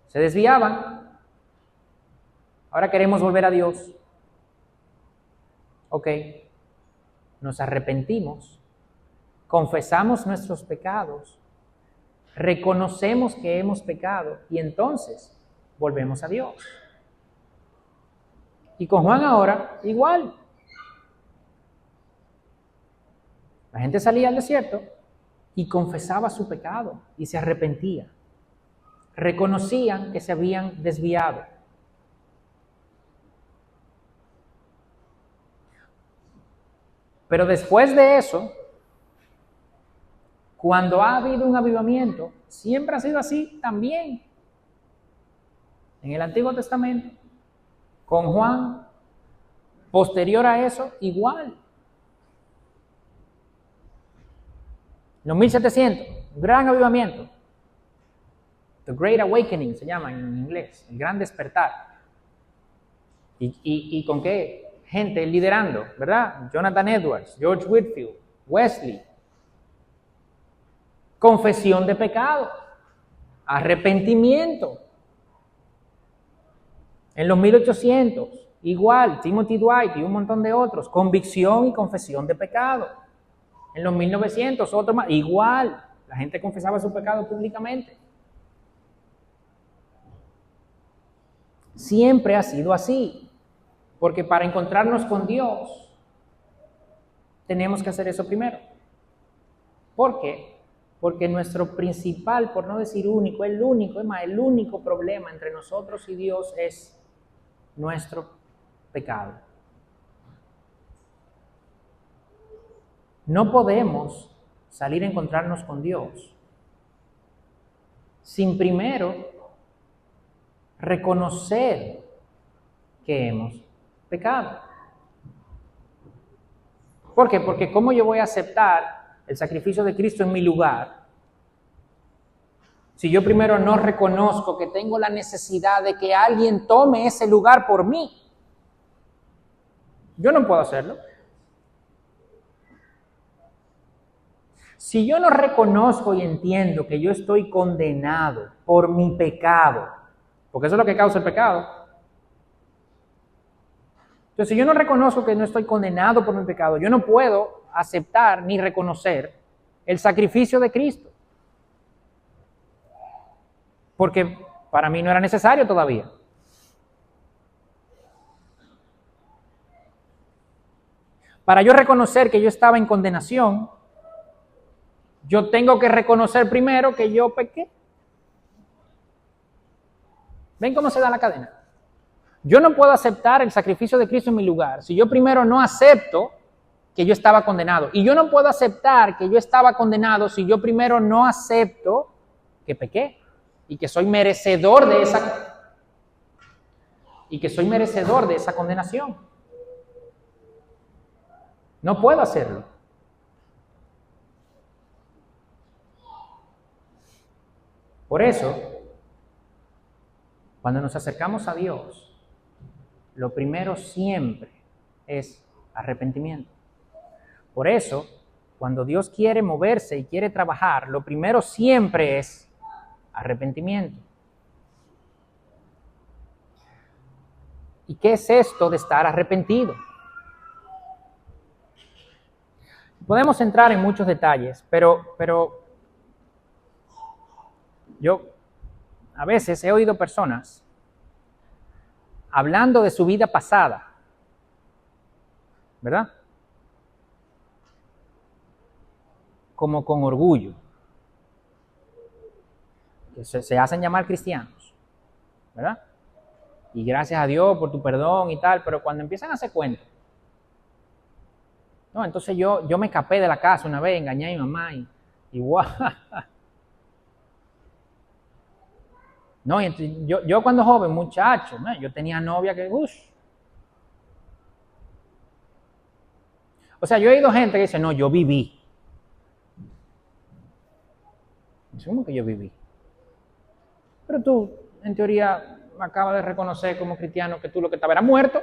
Se desviaban. Ahora queremos volver a Dios. Ok, nos arrepentimos, confesamos nuestros pecados, reconocemos que hemos pecado y entonces volvemos a Dios. Y con Juan ahora, igual. La gente salía al desierto y confesaba su pecado y se arrepentía. Reconocían que se habían desviado. Pero después de eso, cuando ha habido un avivamiento, siempre ha sido así también. En el Antiguo Testamento, con Juan, posterior a eso, igual. Los 1700, un gran avivamiento. The Great Awakening se llama en inglés, el gran despertar. ¿Y con qué? Gente liderando, ¿verdad? Jonathan Edwards, George Whitefield, Wesley. Confesión de pecado, arrepentimiento. En los 1800, igual, Timothy Dwight y un montón de otros, convicción y confesión de pecado. En los 1900, otro más, igual, la gente confesaba su pecado públicamente. Siempre ha sido así, porque para encontrarnos con Dios, tenemos que hacer eso primero. ¿Por qué? Porque nuestro principal, por no decir único, el único problema entre nosotros y Dios es nuestro pecado. No podemos salir a encontrarnos con Dios sin primero reconocer que hemos pecado. ¿Por qué? Porque ¿cómo yo voy a aceptar el sacrificio de Cristo en mi lugar si yo primero no reconozco que tengo la necesidad de que alguien tome ese lugar por mí? Yo no puedo hacerlo. Si yo no reconozco y entiendo que yo estoy condenado por mi pecado, porque eso es lo que causa el pecado. Entonces, si yo no reconozco que no estoy condenado por mi pecado, yo no puedo aceptar ni reconocer el sacrificio de Cristo. Porque para mí no era necesario todavía. Para yo reconocer que yo estaba en condenación, yo tengo que reconocer primero que yo pequé. ¿Ven cómo se da la cadena? Yo no puedo aceptar el sacrificio de Cristo en mi lugar si yo primero no acepto que yo estaba condenado. Y yo no puedo aceptar que yo estaba condenado si yo primero no acepto que pequé y que soy merecedor de esa condenación. No puedo hacerlo. Por eso, cuando nos acercamos a Dios, lo primero siempre es arrepentimiento. Por eso, cuando Dios quiere moverse y quiere trabajar, lo primero siempre es arrepentimiento. ¿Y qué es esto de estar arrepentido? Podemos entrar en muchos detalles, pero yo a veces he oído personas hablando de su vida pasada, ¿verdad? Como con orgullo. Que se hacen llamar cristianos, ¿verdad? Y gracias a Dios por tu perdón y tal, pero cuando empiezan a hacer cuentos, no, entonces yo me escapé de la casa una vez, engañé a mi mamá y guau. No, y entonces yo cuando joven, muchacho, ¿no? Yo tenía novia que, O sea, yo he oído gente que dice, no, yo viví. ¿Cómo que yo viví? Pero tú, en teoría, acabas de reconocer como cristiano que tú lo que estaba era muerto.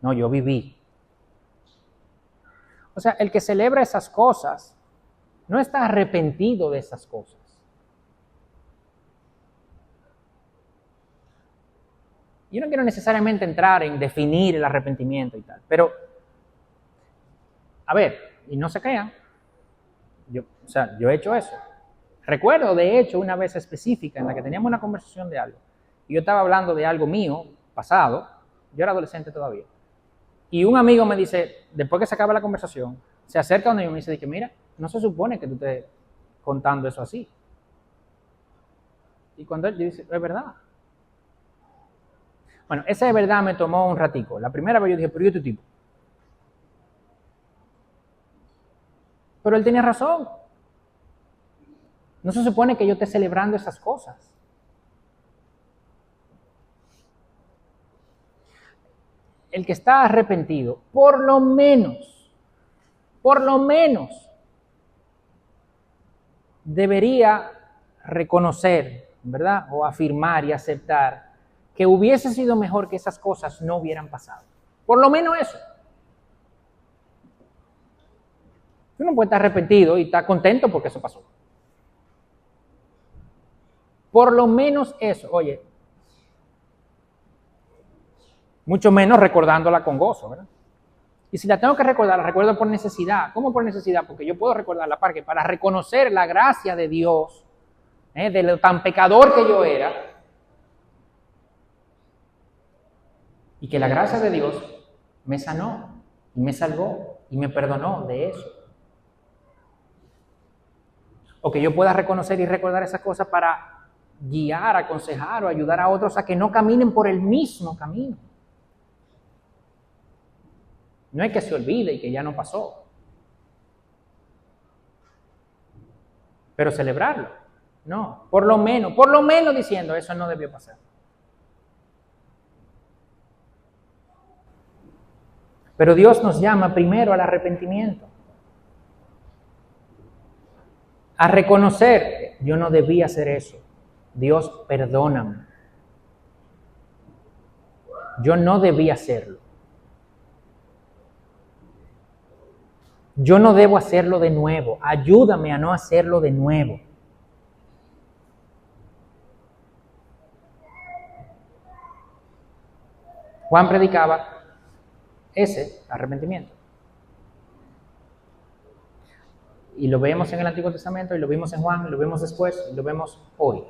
No, yo viví. O sea, el que celebra esas cosas no está arrepentido de esas cosas. Yo no quiero necesariamente entrar en definir el arrepentimiento y tal, pero, a ver, y no se crean, yo he hecho eso. Recuerdo, de hecho, una vez específica en la que teníamos una conversación de algo, y yo estaba hablando de algo mío, pasado, yo era adolescente todavía, y un amigo me dice, después que se acaba la conversación, se acerca donde yo y me dice que mira, no se supone que tú estés contando eso así. Y cuando él dice, es verdad. Bueno, esa de verdad me tomó un ratico. La primera vez yo dije, pero yo tu tipo. Pero él tenía razón. No se supone que yo esté celebrando esas cosas. El que está arrepentido, por lo menos, debería reconocer, ¿verdad? O afirmar y aceptar que hubiese sido mejor que esas cosas no hubieran pasado. Por lo menos eso. Uno puede estar arrepentido y estar contento porque eso pasó. Por lo menos eso, oye. Mucho menos recordándola con gozo, ¿verdad? Y si la tengo que recordar, la recuerdo por necesidad. ¿Cómo por necesidad? Porque yo puedo recordarla para reconocer la gracia de Dios, de lo tan pecador que yo era, y que la gracia de Dios me sanó, y me salvó, y me perdonó de eso. O que yo pueda reconocer y recordar esas cosas para guiar, aconsejar o ayudar a otros a que no caminen por el mismo camino. No es que se olvide y que ya no pasó. Pero celebrarlo, no. Por lo menos diciendo, eso no debió pasar. Pero Dios nos llama primero al arrepentimiento. A reconocer, yo no debía hacer eso. Dios, perdóname. Yo no debía hacerlo. Yo no debo hacerlo de nuevo. Ayúdame a no hacerlo de nuevo. Juan predicaba ese arrepentimiento. Y lo vemos en el Antiguo Testamento, y lo vimos en Juan, y lo vemos después, y lo vemos hoy.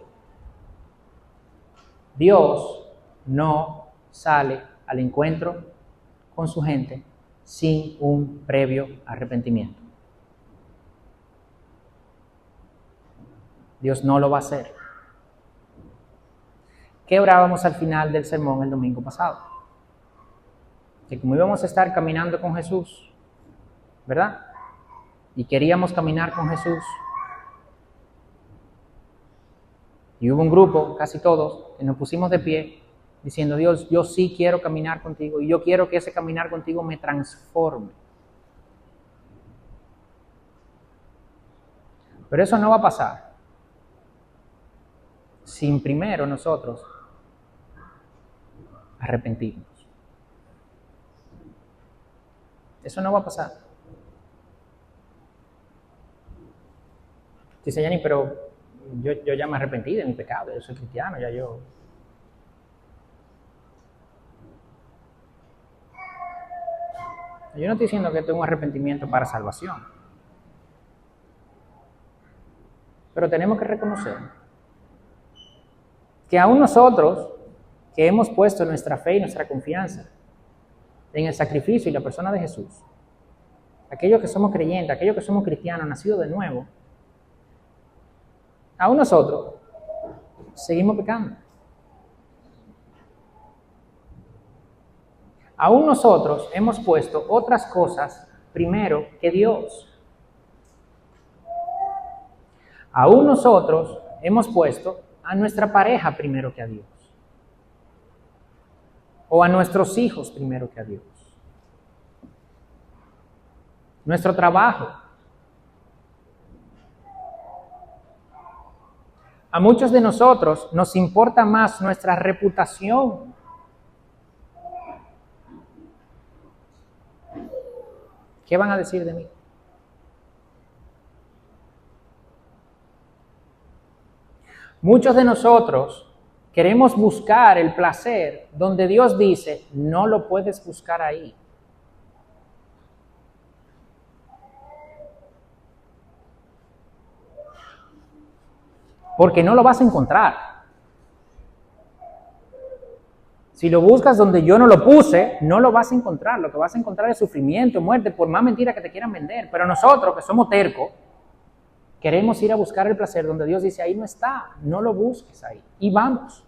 Dios no sale al encuentro con su gente sin un previo arrepentimiento. Dios no lo va a hacer. ¿Qué orábamos al final del sermón el domingo pasado? que como íbamos a estar caminando con Jesús, ¿verdad? Y queríamos caminar con Jesús. Y hubo un grupo, casi todos, que nos pusimos de pie, diciendo: Dios, yo sí quiero caminar contigo, y yo quiero que ese caminar contigo me transforme. Pero eso no va a pasar sin primero nosotros arrepentirnos. Eso no va a pasar. Dice Yanni, pero yo ya me arrepentí de mi pecado, yo soy cristiano, ya yo... Yo no estoy diciendo que tengo un arrepentimiento para salvación. Pero tenemos que reconocer que aún nosotros, que hemos puesto nuestra fe y nuestra confianza en el sacrificio y la persona de Jesús, aquellos que somos creyentes, aquellos que somos cristianos, nacidos de nuevo, aún nosotros seguimos pecando. Aún nosotros hemos puesto otras cosas primero que Dios. Aún nosotros hemos puesto a nuestra pareja primero que a Dios. O a nuestros hijos primero que a Dios. Nuestro trabajo. A muchos de nosotros nos importa más nuestra reputación. ¿Qué van a decir de mí? Muchos de nosotros queremos buscar el placer donde Dios dice, no lo puedes buscar ahí. Porque no lo vas a encontrar. Si lo buscas donde yo no lo puse, no lo vas a encontrar. Lo que vas a encontrar es sufrimiento, muerte, por más mentira que te quieran vender. Pero nosotros, que somos tercos, queremos ir a buscar el placer donde Dios dice, ahí no está, no lo busques ahí. Y vamos.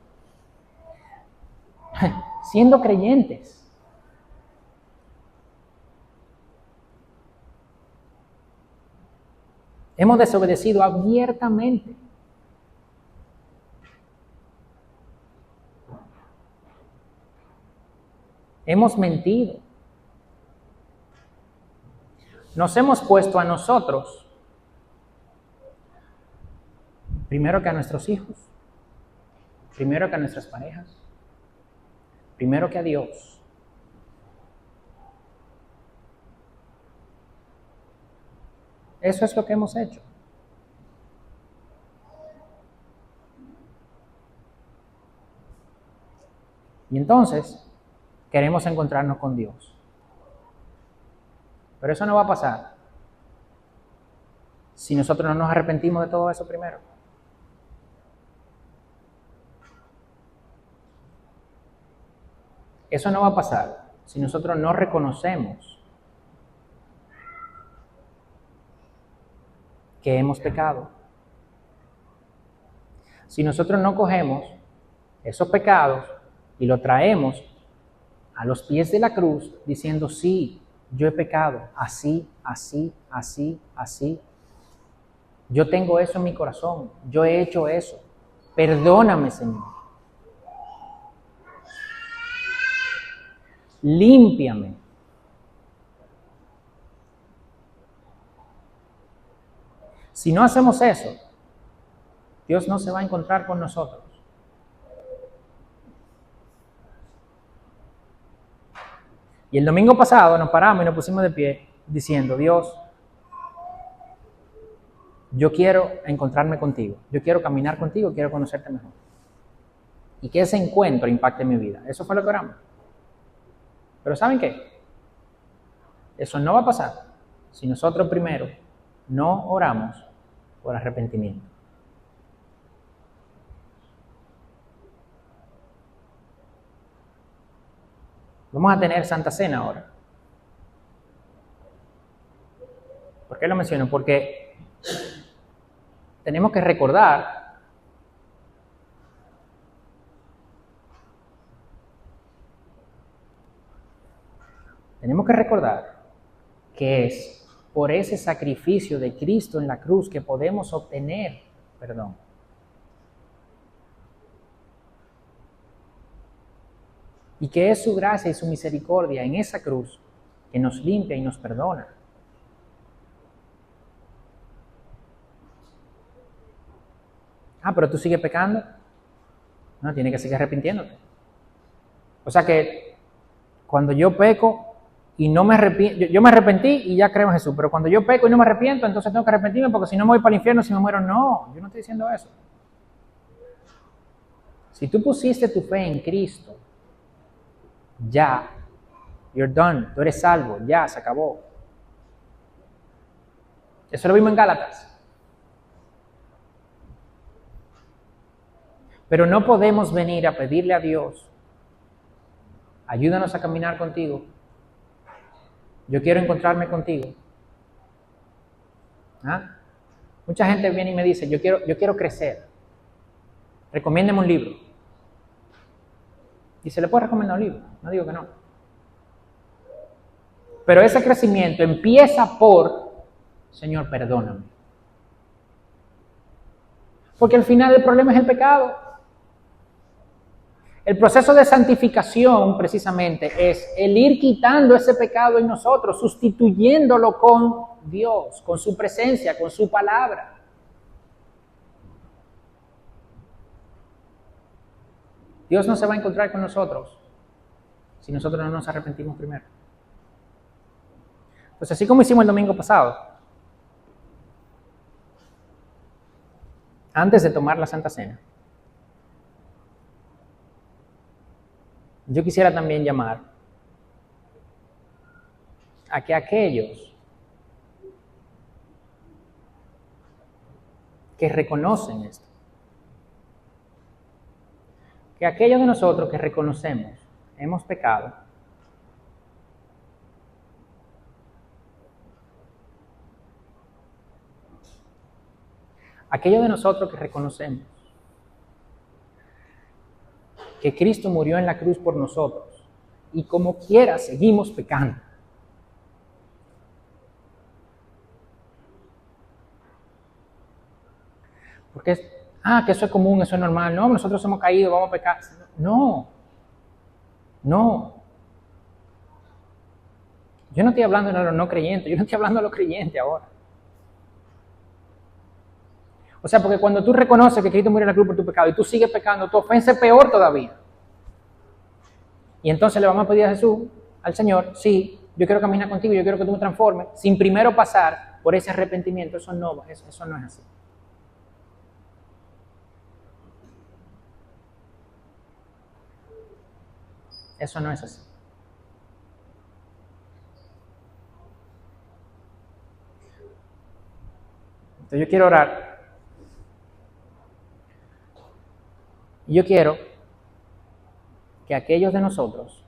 Siendo creyentes. Hemos desobedecido abiertamente. Hemos mentido. Nos hemos puesto a nosotros primero que a nuestros hijos, primero que a nuestras parejas, primero que a Dios. Eso es lo que hemos hecho. Y entonces queremos encontrarnos con Dios. Pero eso no va a pasar si nosotros no nos arrepentimos de todo eso primero. Eso no va a pasar si nosotros no reconocemos que hemos pecado. Si nosotros no cogemos esos pecados y los traemos a los pies de la cruz diciendo, sí, yo he pecado, así, así, así, así. Yo tengo eso en mi corazón, yo he hecho eso. Perdóname, Señor. Límpiame. Si no hacemos eso, Dios no se va a encontrar con nosotros. Y el domingo pasado nos paramos y nos pusimos de pie diciendo, Dios, yo quiero encontrarme contigo, yo quiero caminar contigo, quiero conocerte mejor. Y que ese encuentro impacte mi vida. Eso fue lo que oramos. Pero ¿saben qué? Eso no va a pasar si nosotros primero no oramos por arrepentimiento. Vamos a tener Santa Cena ahora. ¿Por qué lo menciono? Porque tenemos que recordar Tenemos que recordar que es por ese sacrificio de Cristo en la cruz que podemos obtener perdón. Y que es su gracia y su misericordia en esa cruz que nos limpia y nos perdona. Pero tú sigues pecando. No, tienes que seguir arrepintiéndote. O sea que cuando yo peco y no me arrepiento, yo me arrepentí y ya creo en Jesús, pero cuando yo peco y no me arrepiento, entonces tengo que arrepentirme porque si no me voy para el infierno, si me muero, no, yo no estoy diciendo eso. Si tú pusiste tu fe en Cristo, ya, you're done, tú eres salvo, ya, se acabó. Eso lo vimos en Gálatas. Pero no podemos venir a pedirle a Dios, ayúdanos a caminar contigo, yo quiero encontrarme contigo. Mucha gente viene y me dice, yo quiero crecer, recomiéndeme un libro. Y se le puede recomendar un libro, no digo que no. Pero ese crecimiento empieza por, Señor, perdóname. Porque al final el problema es el pecado. El proceso de santificación, precisamente, es el ir quitando ese pecado en nosotros, sustituyéndolo con Dios, con su presencia, con su palabra. Dios no se va a encontrar con nosotros si nosotros no nos arrepentimos primero. Pues así como hicimos el domingo pasado, antes de tomar la Santa Cena, yo quisiera también llamar a que aquellos que reconocen esto, que aquellos de nosotros que reconocemos hemos pecado, aquellos de nosotros que reconocemos que Cristo murió en la cruz por nosotros y como quiera seguimos pecando. Porque que eso es común, eso es normal. No, nosotros hemos caído, vamos a pecar. No. Yo no estoy hablando de los no creyentes, yo no estoy hablando de los creyentes ahora. O sea, porque cuando tú reconoces que Cristo murió en la cruz por tu pecado y tú sigues pecando, tu ofensa es peor todavía. Y entonces le vamos a pedir a Jesús, al Señor, sí, yo quiero caminar contigo, yo quiero que tú me transformes, sin primero pasar por ese arrepentimiento. Eso no es así. Eso no es así. Entonces yo quiero orar. Y yo quiero que aquellos de nosotros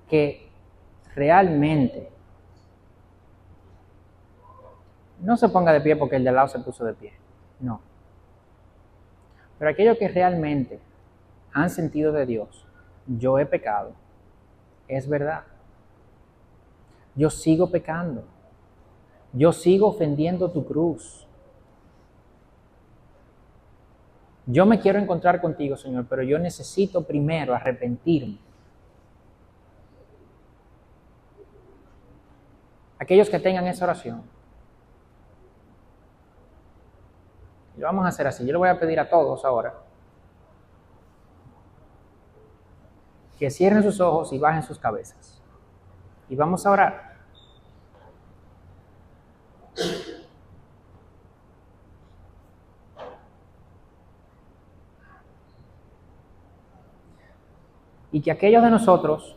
que realmente no se ponga de pie porque el de al lado se puso de pie, no. Pero aquellos que realmente han sentido de Dios, yo he pecado, es verdad. Yo sigo pecando. Yo sigo ofendiendo tu cruz. Yo me quiero encontrar contigo, Señor, pero yo necesito primero arrepentirme. Aquellos que tengan esa oración, lo vamos a hacer así. Yo le voy a pedir a todos ahora que cierren sus ojos y bajen sus cabezas. Y vamos a orar. Y que aquellos de nosotros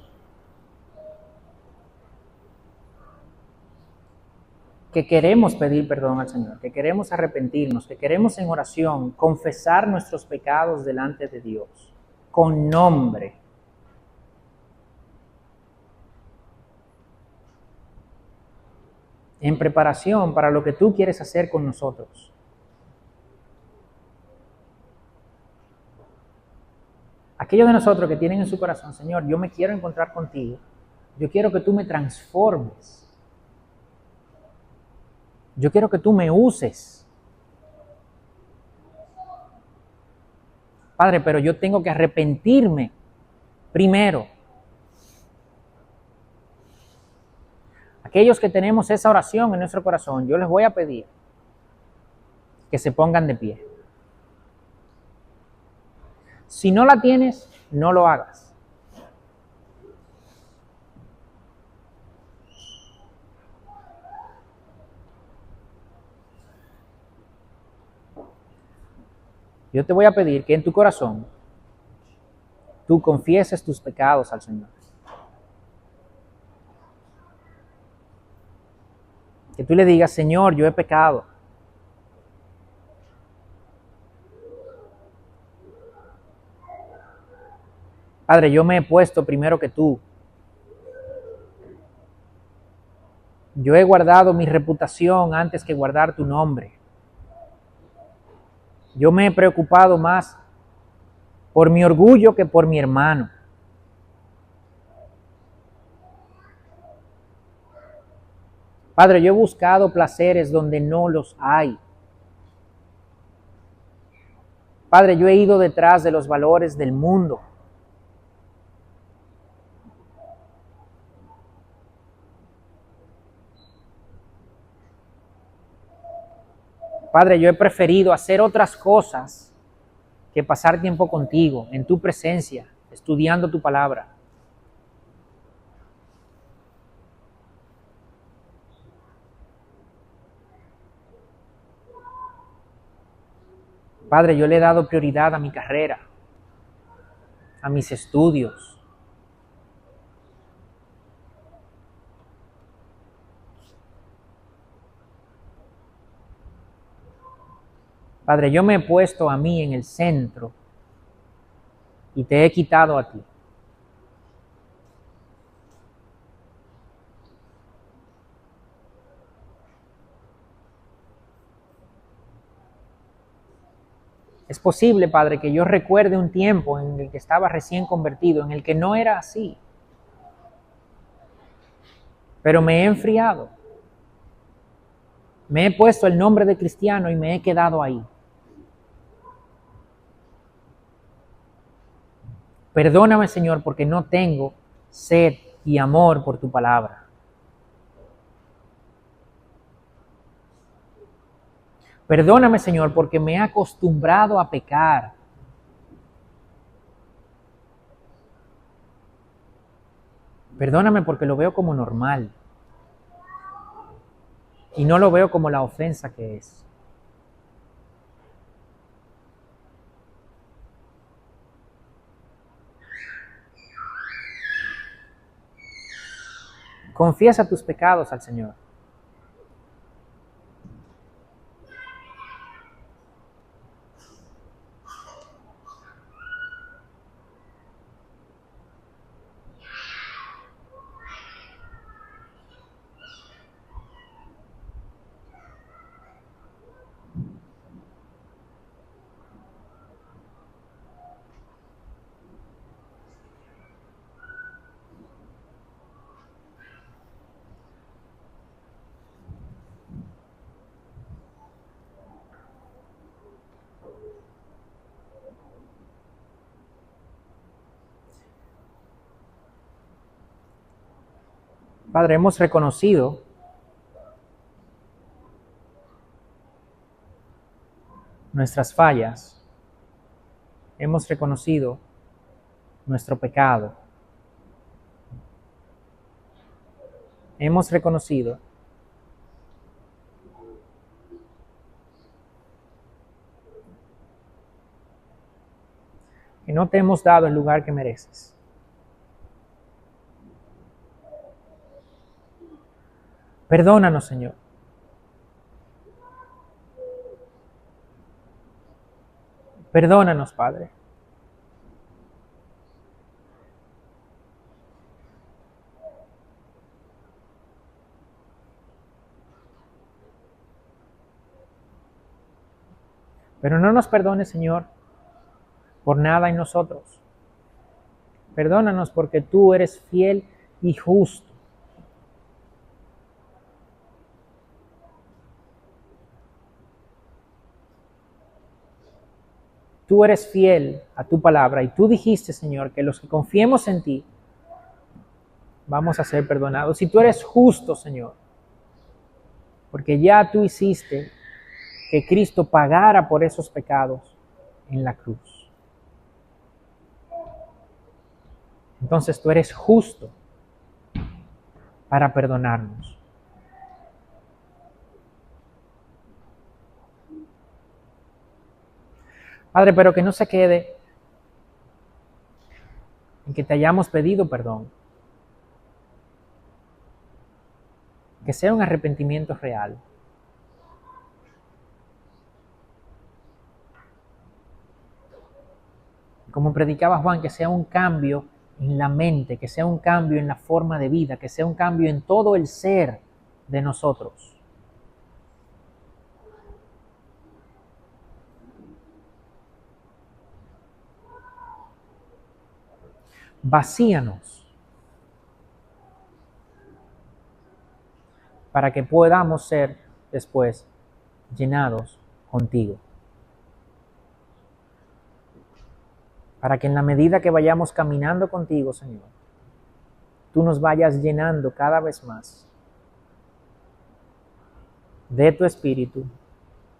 que queremos pedir perdón al Señor, que queremos arrepentirnos, que queremos en oración confesar nuestros pecados delante de Dios, con nombre, en preparación para lo que tú quieres hacer con nosotros. Aquellos de nosotros que tienen en su corazón, Señor, yo me quiero encontrar contigo, Yo quiero que tú me transformes. Yo quiero que tú me uses. Padre, pero yo tengo que arrepentirme primero. Aquellos que tenemos esa oración en nuestro corazón, yo les voy a pedir que se pongan de pie. Si no la tienes, no lo hagas. Yo te voy a pedir que en tu corazón tú confieses tus pecados al Señor. Que tú le digas, Señor, yo he pecado. Padre, yo me he puesto primero que tú. Yo he guardado mi reputación antes que guardar tu nombre. Yo me he preocupado más por mi orgullo que por mi hermano. Padre, yo he buscado placeres donde no los hay. Padre, yo he ido detrás de los valores del mundo. Padre, yo he preferido hacer otras cosas que pasar tiempo contigo, en tu presencia, estudiando tu palabra. Padre, yo le he dado prioridad a mi carrera, a mis estudios. Padre, yo me he puesto a mí en el centro y te he quitado a ti. Es posible, Padre, que yo recuerde un tiempo en el que estaba recién convertido, en el que no era así. Pero me he enfriado. Me he puesto el nombre de cristiano y me he quedado ahí. Perdóname, Señor, porque no tengo sed y amor por tu palabra. Perdóname, Señor, porque me he acostumbrado a pecar. Perdóname porque lo veo como normal y no lo veo como la ofensa que es. Confiesa tus pecados al Señor. Padre, hemos reconocido nuestras fallas, hemos reconocido nuestro pecado, hemos reconocido que no te hemos dado el lugar que mereces. Perdónanos, Señor. Perdónanos, Padre. Pero no nos perdones, Señor, por nada en nosotros. Perdónanos porque tú eres fiel y justo. Tú eres fiel a tu palabra y tú dijiste, Señor, que los que confiemos en ti vamos a ser perdonados. Y tú eres justo, Señor, porque ya tú hiciste que Cristo pagara por esos pecados en la cruz. Entonces tú eres justo para perdonarnos. Padre, pero que no se quede en que te hayamos pedido perdón. Que sea un arrepentimiento real. Como predicaba Juan, que sea un cambio en la mente, que sea un cambio en la forma de vida, que sea un cambio en todo el ser de nosotros. Vacíanos para que podamos ser después llenados contigo. Para que en la medida que vayamos caminando contigo, Señor, tú nos vayas llenando cada vez más de tu espíritu,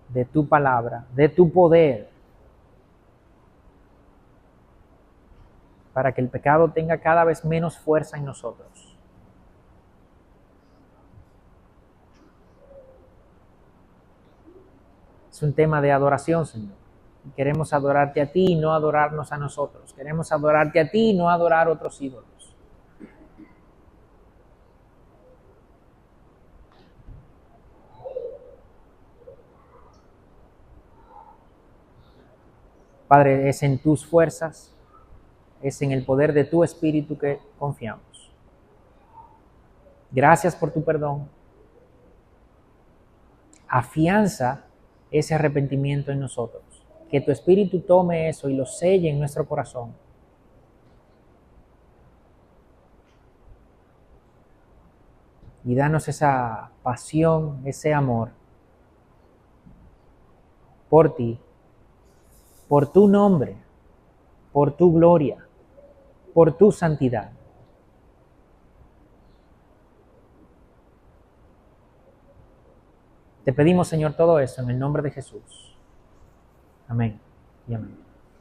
de tu palabra, de tu poder, para que el pecado tenga cada vez menos fuerza en nosotros. Es un tema de adoración, Señor. Queremos adorarte a ti y no adorarnos a nosotros. Queremos adorarte a ti y no adorar otros ídolos. Padre, es en tus fuerzas, es en el poder de tu Espíritu que confiamos. Gracias por tu perdón. Afianza ese arrepentimiento en nosotros. Que tu Espíritu tome eso y lo selle en nuestro corazón. Y danos esa pasión, ese amor por ti, por tu nombre, por tu gloria, por tu santidad. Te pedimos, Señor, todo eso en el nombre de Jesús. Amén y amén.